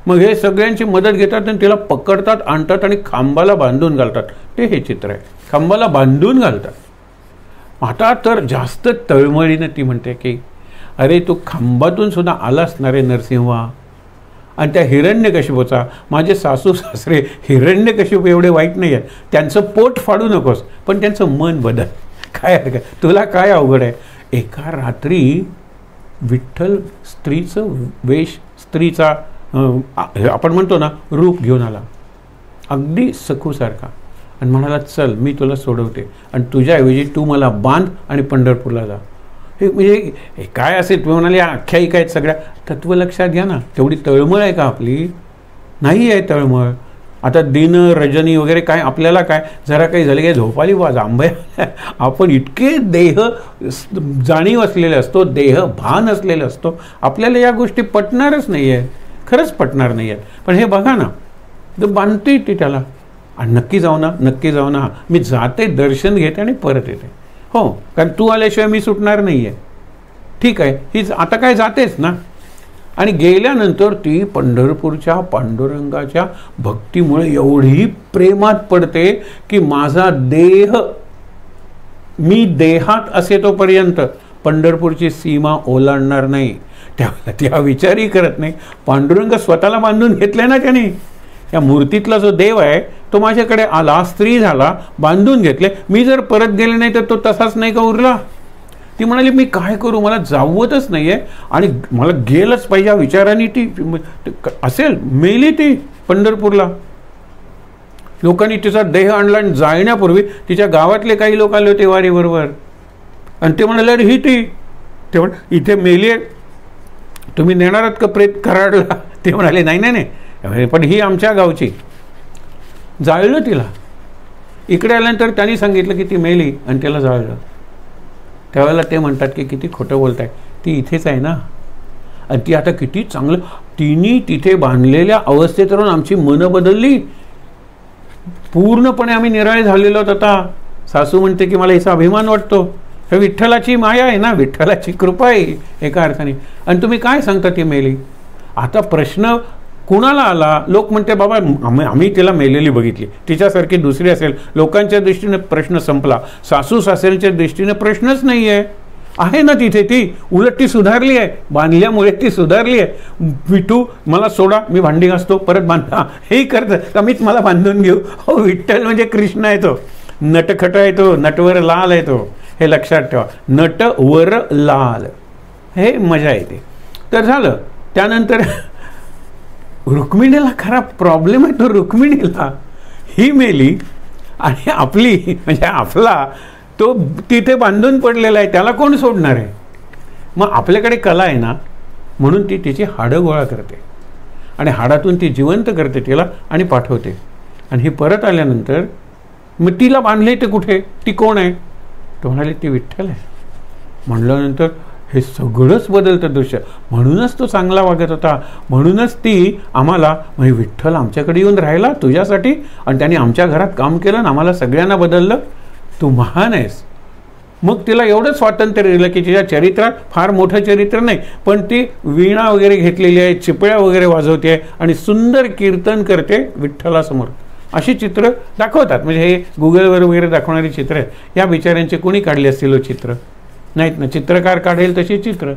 मग हे सगळ्यांची मदत घेतात आणि तिला पकडतात, आणतात आणि खांबाला बांधून घालतात. ते हे चित्र आहे, खांबाला बांधून घालतात. आता तर जास्त तळमळीनं ती म्हणते की अरे तू खांबातून सुद्धा आला असणार आहे नरसिंहा. आणि त्या हिरण्यकशिपूचा, माझे सासू सासरे हिरण्यकशिपू एवढे वाईट नाही आहेत, त्यांचं पोट फाडू नकोस पण त्यांचं मन बदल. काय हरकत, तुला काय अवघड आहे? एका रात्री विठ्ठल स्त्रीचं वेश, स्त्रीचा आपण म्हणतो ना रूप घेऊन आला, अगदी सखूसारखा, आणि म्हणाला चल मी तुला सोडवते आणि तुझ्याऐवजी तू मला बांध आणि पंढरपूरला जा. हे म्हणजे काय असेल? तुम्ही म्हणाले आख्यायिका आहेत सगळ्या, तत्व लक्षात घ्या ना. तेवढी तळमळ आहे का आपली? नाही आहे तळमळ. आता दिन रजनी वगैरे काय आपल्याला काय जरा काही झालं काय झोपाली वाज आंबे आपण इतके देह जाणीव असलेले असतो, देह भान असलेलं असतो, आपल्याला या गोष्टी पटणारच नाही आहे, खरंच पटणार नाही आहेत. पण हे बघा ना, तर बांधते ती त्याला, आणि नक्की जाऊ ना, नक्की जाऊ ना, मी जाते, दर्शन घेते आणि परत येते. हो, कारण तू आल्याशिवाय मी सुटणार नाही आहे. ठीक आहे, हीच आता काय जातेच ना. आणि गेल्यानंतर ती पंढरपूरच्या पांडुरंगाच्या भक्तीमुळे एवढी प्रेमात पडते की माझा देह, मी देहात असे तोपर्यंत पंढरपूरची सीमा ओलांडणार नाही. त्यावेळेला त्या विचारही करत नाही. पांडुरंग स्वतःला बांधून घेतले ना त्याने. या मूर्तीतला जो देव आहे तो माझ्याकडे आला, स्त्री झाला, बांधून घेतले. मी जर परत गेले नाही तर तो तसाच नाही का उरला? ती म्हणाली मी काय करू, मला जावतच नाही आहे आणि मला गेलंच पाहिजे विचाराने ती असेल. मेली ती पंढरपूरला. लोकांनी तिचा देह आणला आणि जाळण्यापूर्वी तिच्या गावातले काही लोक आले होते वारीबरोबर आणि ते म्हणाले अरे ही ती. ते इथे मेली आहे, तुम्ही नेणार आहात का प्रेत कराडला? ते म्हणाले नाही नाही नाही, पण ही आमच्या गावची. जाळलं तिला. इकडे आल्यानंतर त्यांनी सांगितलं की ती मेली आणि त्याला जाळलं. त्यावेळेला ते म्हणतात की किती खोटं बोलताय, ती इथेच आहे ना. आणि ती आता किती चांगलं, तिने तिथे बांधलेल्या अवस्थेत राहून आमची मनं बदलली. पूर्णपणे आम्ही निराळे झालेलो आहोत आता. सासू म्हणते की मला हिचा अभिमान वाटतो. हे विठ्ठलाची माया आहे ना, विठ्ठलाची कृपा आहे एका अर्थाने. आणि तुम्ही काय सांगता ती मेली? आता प्रश्न कुणाला आला? लोक म्हणते बाबा आम्ही तिला मेलेली बघितली, तिच्यासारखी दुसरी असेल. लोकांच्या दृष्टीने प्रश्न संपला. सासू सासऱ्यांच्या दृष्टीने प्रश्नच नाही आहे ना तिथे. ती उलट ती सुधारली आहे, बांधल्यामुळे ती सुधारली आहे. विठू मला सोडा, मी भांडी घासतो, परत बांधा, हेही करतं का मीच मला बांधून घेऊ? हो, विठ्ठल म्हणजे कृष्ण आहे तो, नटखट आहे तो, नटवर लाल आहे तो. हे लक्षात ठेवा, नटवर लाल, हे मजा येते. तर झालं. त्यानंतर रुक्मिणीला खरा प्रॉब्लेम आहे तो रुक्मिणीला. ही मेली आणि आपली म्हणजे आपला तो तिथे बांधून पडलेला आहे, त्याला कोण सोडणार आहे? मग आपल्याकडे कला आहे ना, म्हणून ती तिची हाडं गोळा करते आणि हाडातून ती जिवंत करते तिला आणि पाठवते. आणि ही परत आल्यानंतर मग तिला बांधले ते कुठे, ती कोण आहे? तो म्हणाले ती विठ्ठल आहे. म्हणल्यानंतर हे सगळंच बदलतं दृश्य. म्हणूनच तो चांगला वागत होता, म्हणूनच ती आम्हाला म्हणजे विठ्ठल आमच्याकडे येऊन राहिला तुझ्यासाठी आणि त्याने आमच्या घरात काम केलं आणि आम्हाला सगळ्यांना बदललं. तू महान आहेस. मग तिला एवढं स्वातंत्र्य दिलं की तिच्या चरित्रात फार मोठं चरित्र नाही, पण ती वीणा वगैरे घेतलेली आहे, चिपळ्या वगैरे वाजवते आहे आणि सुंदर कीर्तन करते विठ्ठलासमोर. अशी चित्र दाखवतात. म्हणजे हे गुगलवर वगैरे दाखवणारी चित्र आहेत. या बिचाऱ्यांचे कोणी काढली असतील चित्र? नाहीत ना. चित्रकार काढेल तशी चित्र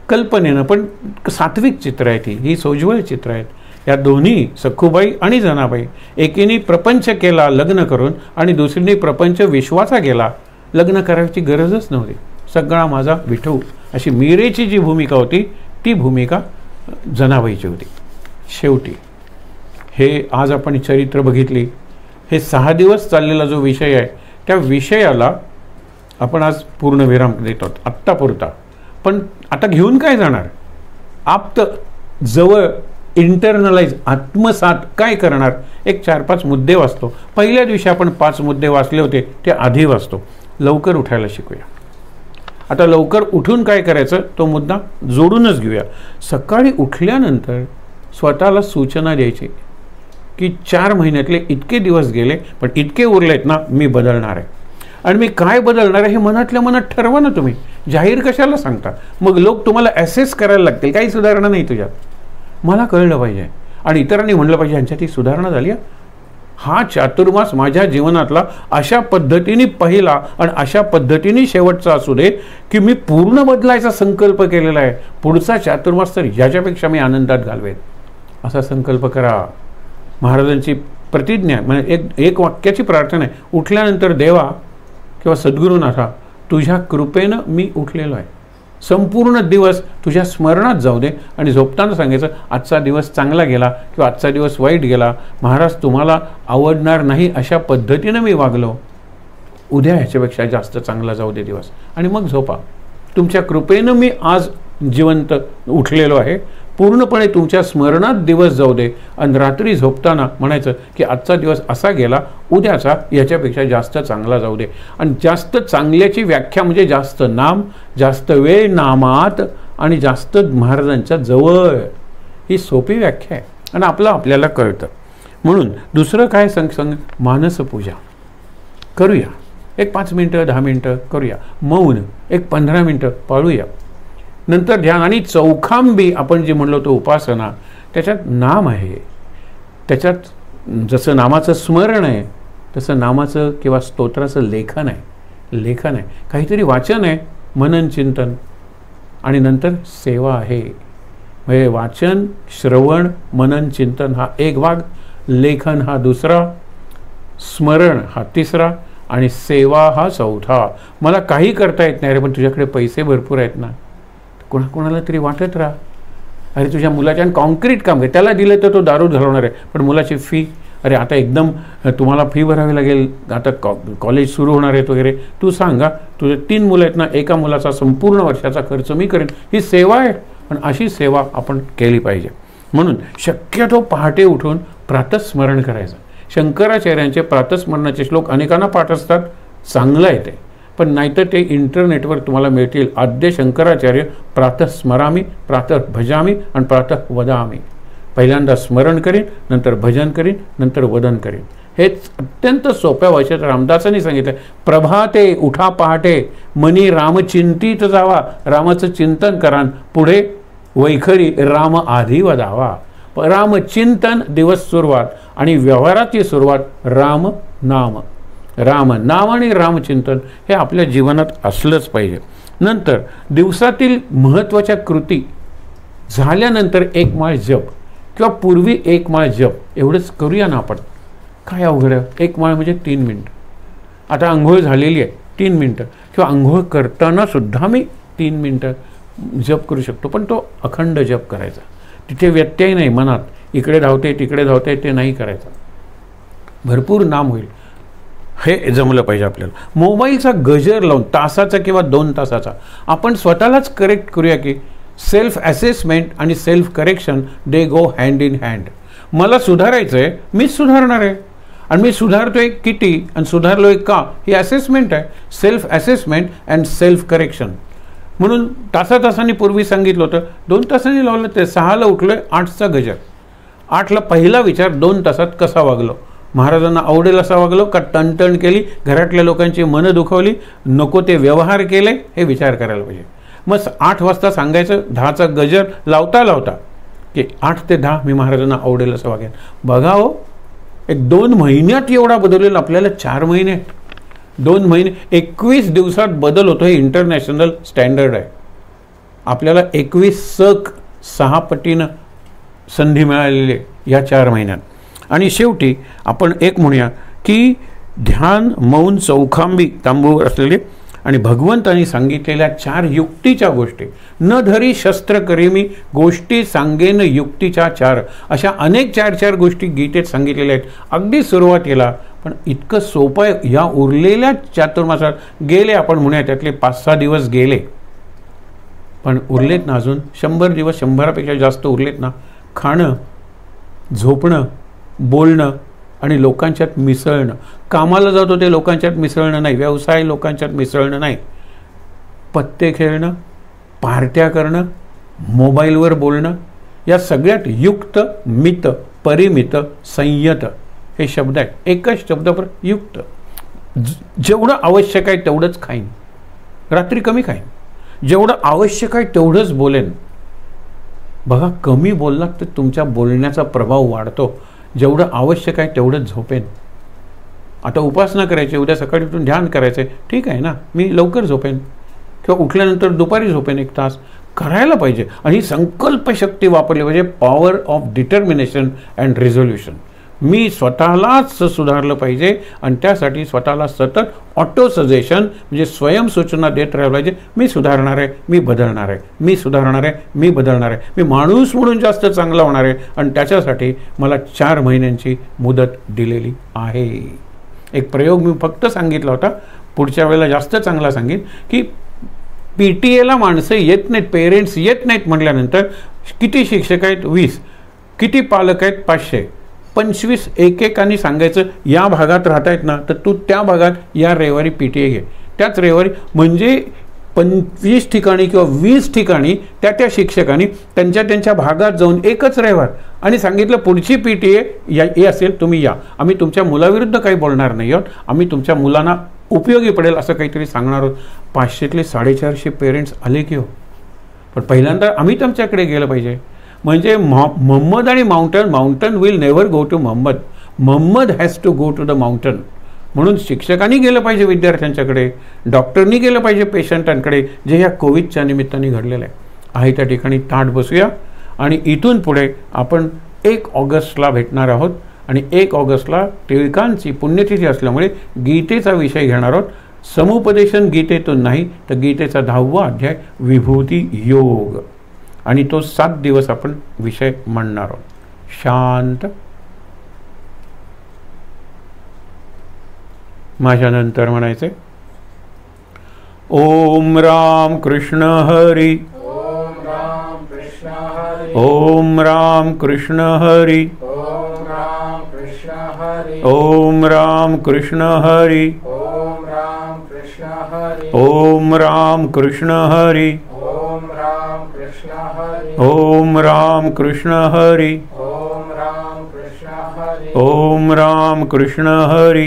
कल्पनेनं, पण सात्विक चित्र आहेत. ही सोज्वळ चित्र आहेत. या दोन्ही सखूबाई आणि जनाबाई, एकीने प्रपंच केला लग्न करून आणि दुसरीने प्रपंच विश्वाचा केला. लग्न करायची गरजच नव्हती. सगळा माझा विठू, अशी मीरेची जी भूमिका होती ती भूमिका जनाबाईची होती. शेवटी हे आज आपण चरित्र बघितली. हे 6 दिवस चाललेला जो विषय आहे त्या विषयाला आपण आज पूर्णविराम देतो आत्तापुरता. पण आता घेऊन काय जाणार? आप्त जवळ इंटरनलाइज आत्मसात काय करणार? एक 4-5 मुद्दे वाचतो. पहिल्या दिवशी आपण 5 मुद्दे वाचले होते ते आधी वाचतो. लवकर उठायला शिकूया. आता लवकर उठून काय करायचं तो मुद्दा जोडूनच घेऊया. सकाळी उठल्यानंतर स्वतःला सूचना द्यायची की 4 महिन्यातले इतके दिवस गेले, पण इतके उरलेत ना, मी बदलणार आहे. आणि मी काय बदलणार आहे हे मनातल्या मनात ठरवा ना. तुम्ही जाहीर कशाला सांगता? मग लोक तुम्हाला ॲसेस करायला लागतील. काही सुधारणा नाही तुझ्यात. मला कळलं पाहिजे आणि इतरांनी म्हणलं पाहिजे यांच्यात ही सुधारणा झाली आहे. हा चातुर्मास माझ्या जीवनातला अशा पद्धतीने पहिला आणि अशा पद्धतीने शेवटचा असू दे की मी पूर्ण बदलायचा संकल्प केलेला आहे. पुढचा चातुर्मास तर याच्यापेक्षा मी आनंदात घालवेन असा संकल्प करा. महाराजांची प्रतिज्ञा म्हणजे एक वाक्याची प्रार्थना आहे. उठल्यानंतर देवा किंवा सद्गुरुनाथा, तुझ्या कृपेनं मी उठलेलो आहे. संपूर्ण दिवस तुझ्या स्मरणात जाऊ दे आणि झोपताना सांगायचं आजचा दिवस चांगला गेला किंवा आजचा दिवस वाईट गेला. महाराज तुम्हाला आवडणार नाही अशा पद्धतीनं मी वागलो. उद्या ह्याच्यापेक्षा जास्त चांगला जाऊ दे दिवस आणि मग झोपा. तुमच्या कृपेनं मी आज जिवंत उठलेलो आहे. पूर्णपणे तुमच्या स्मरणात दिवस जाऊ दे आणि रात्री झोपताना म्हणायचं की आजचा दिवस असा गेला, उद्याचा याच्यापेक्षा जास्त चांगला जाऊ दे. आणि जास्त चांगल्याची व्याख्या म्हणजे जास्त नाम, जास्त वेळ नामात आणि जास्त महाराजांच्या जवळ. ही सोपी व्याख्या आहे आणि आपल्याला कळतं. म्हणून दुसरं काय सांग मानसपूजा करूया. एक 5 मिनटं 10 मिनटं करूया. मौन एक 15 मिनटं पाळूया. नंतर ध्यान आणि चौखांबी आपण जे म्हणलो तो उपासना. त्याच्यात नाम आहे. त्याच्यात जसं नामाचं स्मरण आहे तसं नामाचं किंवा स्तोत्राचं लेखन आहे. काहीतरी वाचन आहे, मनन चिंतन आणि नंतर सेवा आहे. म्हणजे वाचन, श्रवण, मनन चिंतन हा एक भाग, लेखन हा दुसरा, स्मरण हा तिसरा आणि सेवा हा चौथा. मला काही करता येत नाही रे, पण तुझ्याकडे पैसे भरपूर आहेत ना, कोणाला तरी वाटत राहा अरे तुझ्या मुलाच्या कॉन्क्रीट काम आहे, त्याला दिलं तर तो दारू घालवणार आहे, पण मुलाची फी, अरे आता एकदम तुम्हाला फी भरावी लागेल, आता कॉलेज सुरू होणार आहेत वगैरे, तू सांगा तुझे 3 मुलं आहेत ना, एका मुलाचा संपूर्ण वर्षाचा खर्च मी करेन. ही सेवा आहे आणि अशी सेवा आपण केली पाहिजे. म्हणून शक्यतो पहाटे उठून प्रातस्मरण करायचं. शंकराचार्यांचे प्रातस्मरणाचे श्लोक अनेकांना पाठ असतात, चांगलं आहे ते, पण नाहीतर ते इंटरनेटवर तुम्हाला मिळतील. आद्य शंकराचार्य प्रातः स्मरामी, प्रातः भजामी आणि प्रातः वदामी. पहिल्यांदा स्मरण करीन, नंतर भजन करीन, नंतर वदन करीन. हेच अत्यंत सोप्या भाषेत रामदासांनी सांगितलं. प्रभाते उठा पहाटे, मनी रामचिंतित जावा, रामाचं चिंतन करान, पुढे वैखरी राम आधी वदावा. रामचिंतन दिवस सुरुवात आणि व्यवहाराची सुरुवात राम नाम. राम नाम आणि रामचिंतन हे आपल्या जीवनात असलंच पाहिजे. नंतर दिवसातील महत्त्वाच्या कृती झाल्यानंतर 1 माळ जप किंवा पूर्वी 1 माळ जप एवढंच करूया ना आपण. काय अवघड आहे? 1 माळ म्हणजे 3 मिनटं. आता आंघोळ झालेली आहे 3 मिनटं, किंवा आंघोळ करताना सुद्धा मी 3 मिनटं जप करू शकतो, पण तो अखंड जप करायचा. तिथे व्यत्यय नाही मनात, इकडे धावते तिकडे धावते ते नाही करायचं. भरपूर नाम होईल, हे जमलं पाहिजे आपल्याला. मोबाईलचा गजर लावून तासाचा किंवा 2 तासाचा आपण स्वतःलाच करेक्ट करूया की सेल्फ ॲसेसमेंट आणि self correction they go hand in hand. मला सुधारायचं आहे, मीच सुधारणार आहे, आणि मी सुधारतोय किती आणि सुधारलोय का ही असेसमेंट आहे. Self assessment and self correction. म्हणून तासातासांनी पूर्वी सांगितलं होतं, 2 तासांनी लावलं ते 6ला उठलोय, 8चा गजर. 8ला पहिला विचार 2 तासात कसा वागलो, महाराजांना आवडेल असा वागलो का टणटण केली, घरातल्या लोकांची मनं दुखवली, नको ते व्यवहार केले, हे विचार करायला पाहिजे. मग 8 वाजता सांगायचं, 10चा गजर लावता लावता की 8 ते 10 मी महाराजांना आवडेल असं वागेन. बघा हो, एक 2 महिन्यात एवढा बदललेला, आपल्याला 4 महिने, 2 महिने, 21 दिवसात बदल होतो. हे इंटरनॅशनल स्टँडर्ड आहे. आपल्याला 21 सक 6 पटीनं संधी मिळालेली आहे या 4 महिन्यात. आणि शेवटी आपण एक म्हणूया की ध्यान, मौन, चौखांबी तांबूवर असलेले आणि भगवंतांनी सांगितलेल्या 4 युक्तीच्या गोष्टी, न धरी शस्त्र करेमी गोष्टी सांगेन युक्तीच्या 4, अशा अनेक 4 गोष्टी गीतेत सांगितलेल्या आहेत. अगदी सुरुवातीला, पण इतकं सोपं आहे. या उरलेल्या चातुर्मासात गेले आपण म्हणूया, त्यातले 5-6 दिवस गेले, पण उरलेत ना अजून 100 दिवस, 100पेक्षा जास्त उरलेत ना. खाणं, झोपणं, बोलणं आणि लोकांच्यात मिसळणं. कामाला जातो ते लोकांच्यात मिसळणं नाही, व्यवसाय लोकांच्यात मिसळणं नाही, पत्ते खेळणं, पार्ट्या करणं, मोबाईलवर बोलणं, या सगळ्यात युक्त, मित, परिमित, संयत हे शब्द आहेत. एकच शब्दावर युक्त. जेवढं आवश्यक आहे तेवढंच खाईन, रात्री कमी खाईन, जेवढं आवश्यक आहे तेवढंच बोलेन. बघा, कमी बोललात तर तुमच्या बोलण्याचा प्रभाव वाढतो. जेवढं आवश्यक आहे तेवढंच झोपेन. आता उपासना करायची, उद्या सकाळी उठून ध्यान करायचे, ठीक आहे ना, मी लवकर झोपेन किंवा उठल्यानंतर दुपारी झोपेन 1 तास. करायला पाहिजे. आणि संकल्पशक्ती वापरली पाहिजे, power of determination and resolution. मी स्वतःलाच सुधारलं पाहिजे आणि त्यासाठी स्वतःला सतत ऑटो सजेशन म्हणजे स्वयंसूचना देत राहिलं पाहिजे. मी सुधारणार आहे, मी बदलणार आहे, मी सुधारणार आहे, मी बदलणार आहे, मी माणूस म्हणून जास्त चांगला होणार आहे आणि त्याच्यासाठी मला 4 महिन्यांची मुदत दिलेली आहे. एक प्रयोग मी फक्त सांगितला होता, पुढच्या वेळेला जास्त चांगला सांगेन की PTA माणसं येत नाहीत, पेरेंट्स येत नाहीत म्हटल्यानंतर किती शिक्षक आहेत? 20. किती पालक आहेत? 500. 25 एकेकाने सांगायचं, या भागात राहतायत ना, तर तू त्या भागात या रविवारी PTA घे, त्याच रविवारी. म्हणजे 25 ठिकाणी किंवा 20 ठिकाणी त्या शिक्षकांनी त्यांच्या भागात जाऊन एकच रविवार आणि सांगितलं, पुढची PTA हे असेल, तुम्ही या, आम्ही तुमच्या मुलाविरुद्ध काही बोलणार नाही आहोत, आम्ही तुमच्या मुलांना उपयोगी पडेल असं काहीतरी सांगणार आहोत. 500तले 450 पेरेंट्स आले की हो. पण पहिल्यांदा आम्ही तुमच्याकडे गेलं पाहिजे. म्हणजे मोहम्मद आणि mountain will never go to Mohammed, Mohammed has to go to the mountain. म्हणून शिक्षकांनी गेलं पाहिजे विद्यार्थ्यांच्याकडे, डॉक्टरनी गेलं पाहिजे पेशंटांकडे, जे ह्या कोविडच्या निमित्ताने घडलेलं आहे. त्या ठिकाणी ताठ बसूया आणि इथून पुढे आपण 1 ऑगस्टला भेटणार आहोत आणि 1 ऑगस्टला टिळकांची पुण्यतिथी असल्यामुळे गीतेचा विषय घेणार आहोत. समुपदेशन गीतेतून नाही, तर गीतेचा 10वा अध्याय विभूती योग, आणि तो 7 दिवस आपण विषय म्हणणार आहोत. शांत. माझ्यानंतर म्हणायचे, ओम राम कृष्ण हरी, ओम राम कृष्ण हरी, ओम राम कृष्ण हरी, ओम राम कृष्ण हरी, ओम राम कृष्ण हरी, ओम राम कृष्ण हरी, ओम राम कृष्ण हरी, ओम राम कृष्ण हरी, ओम राम कृष्ण हरी, ओम राम कृष्ण हरी, ओम राम कृष्ण हरी,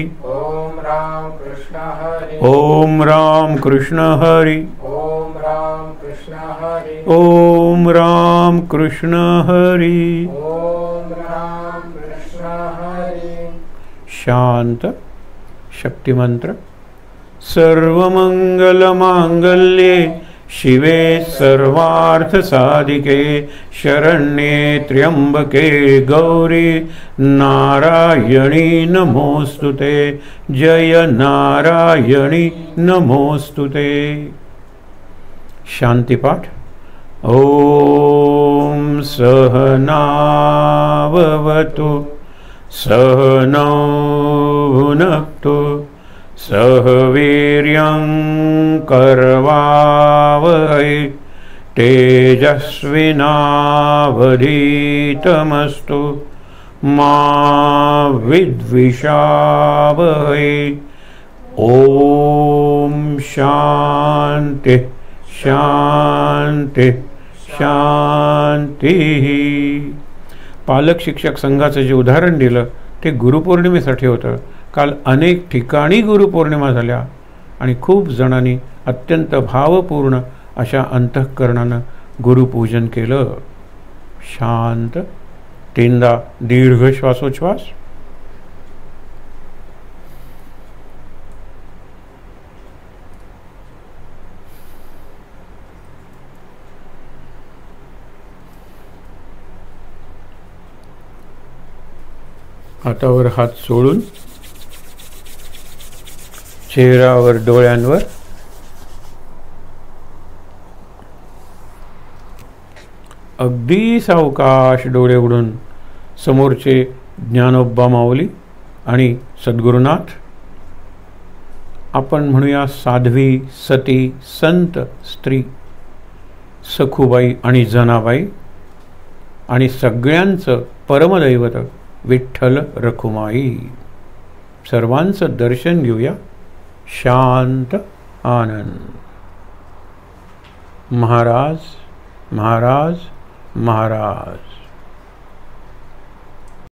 ओम राम कृष्ण हरी, ओम राम कृष्ण हरी, ओम राम कृष्ण हरी, ओम राम कृष्ण हरी. ओम राम कृष्ण हरी. शांत. शक्तिमंत्र. सर्वमंगलमांगल्ये शिवे सर्वार्थसाधिके शरण्ये त्र्यंबके गौरी नारायणी नमोस्तुते. जय नारायणी नमोस्तुते. शांतिपाठ. ओम सहनाववतु सहनौ भुनक्तु सह वीर्यं करवावहै तेजस्विनावधीतमस्तु मा विद्विषावहै. ओम शांति शांती शांती. पालक शिक्षक संघाचं जे उदाहरण दिलं ते गुरुपौर्णिमेसाठी होतं. काल अनेक ठिकाणी गुरुपौर्णिमा झाल्या आणि खूप जणांनी अत्यंत भावपूर्ण अशा अंतःकरणानं गुरुपूजन केलं. शांत. तीनदा दीर्घ श्वासोच्छ्वास. हातावर हात सोडून चेहऱ्यावर डोळ्यांवर अगदी सावकाश डोळे उघडून समोरचे ज्ञानोबा माऊली आणि सद्गुरुनाथ, आपण म्हणूया साध्वी, सती, संत, स्त्री, सखुबाई आणि जनाबाई आणि सगळ्यांचं परमदैवत विठ्ठल रखुमाई. सर्वांचं दर्शन घेऊया. शांत आनंद. महाराज महाराज महाराज.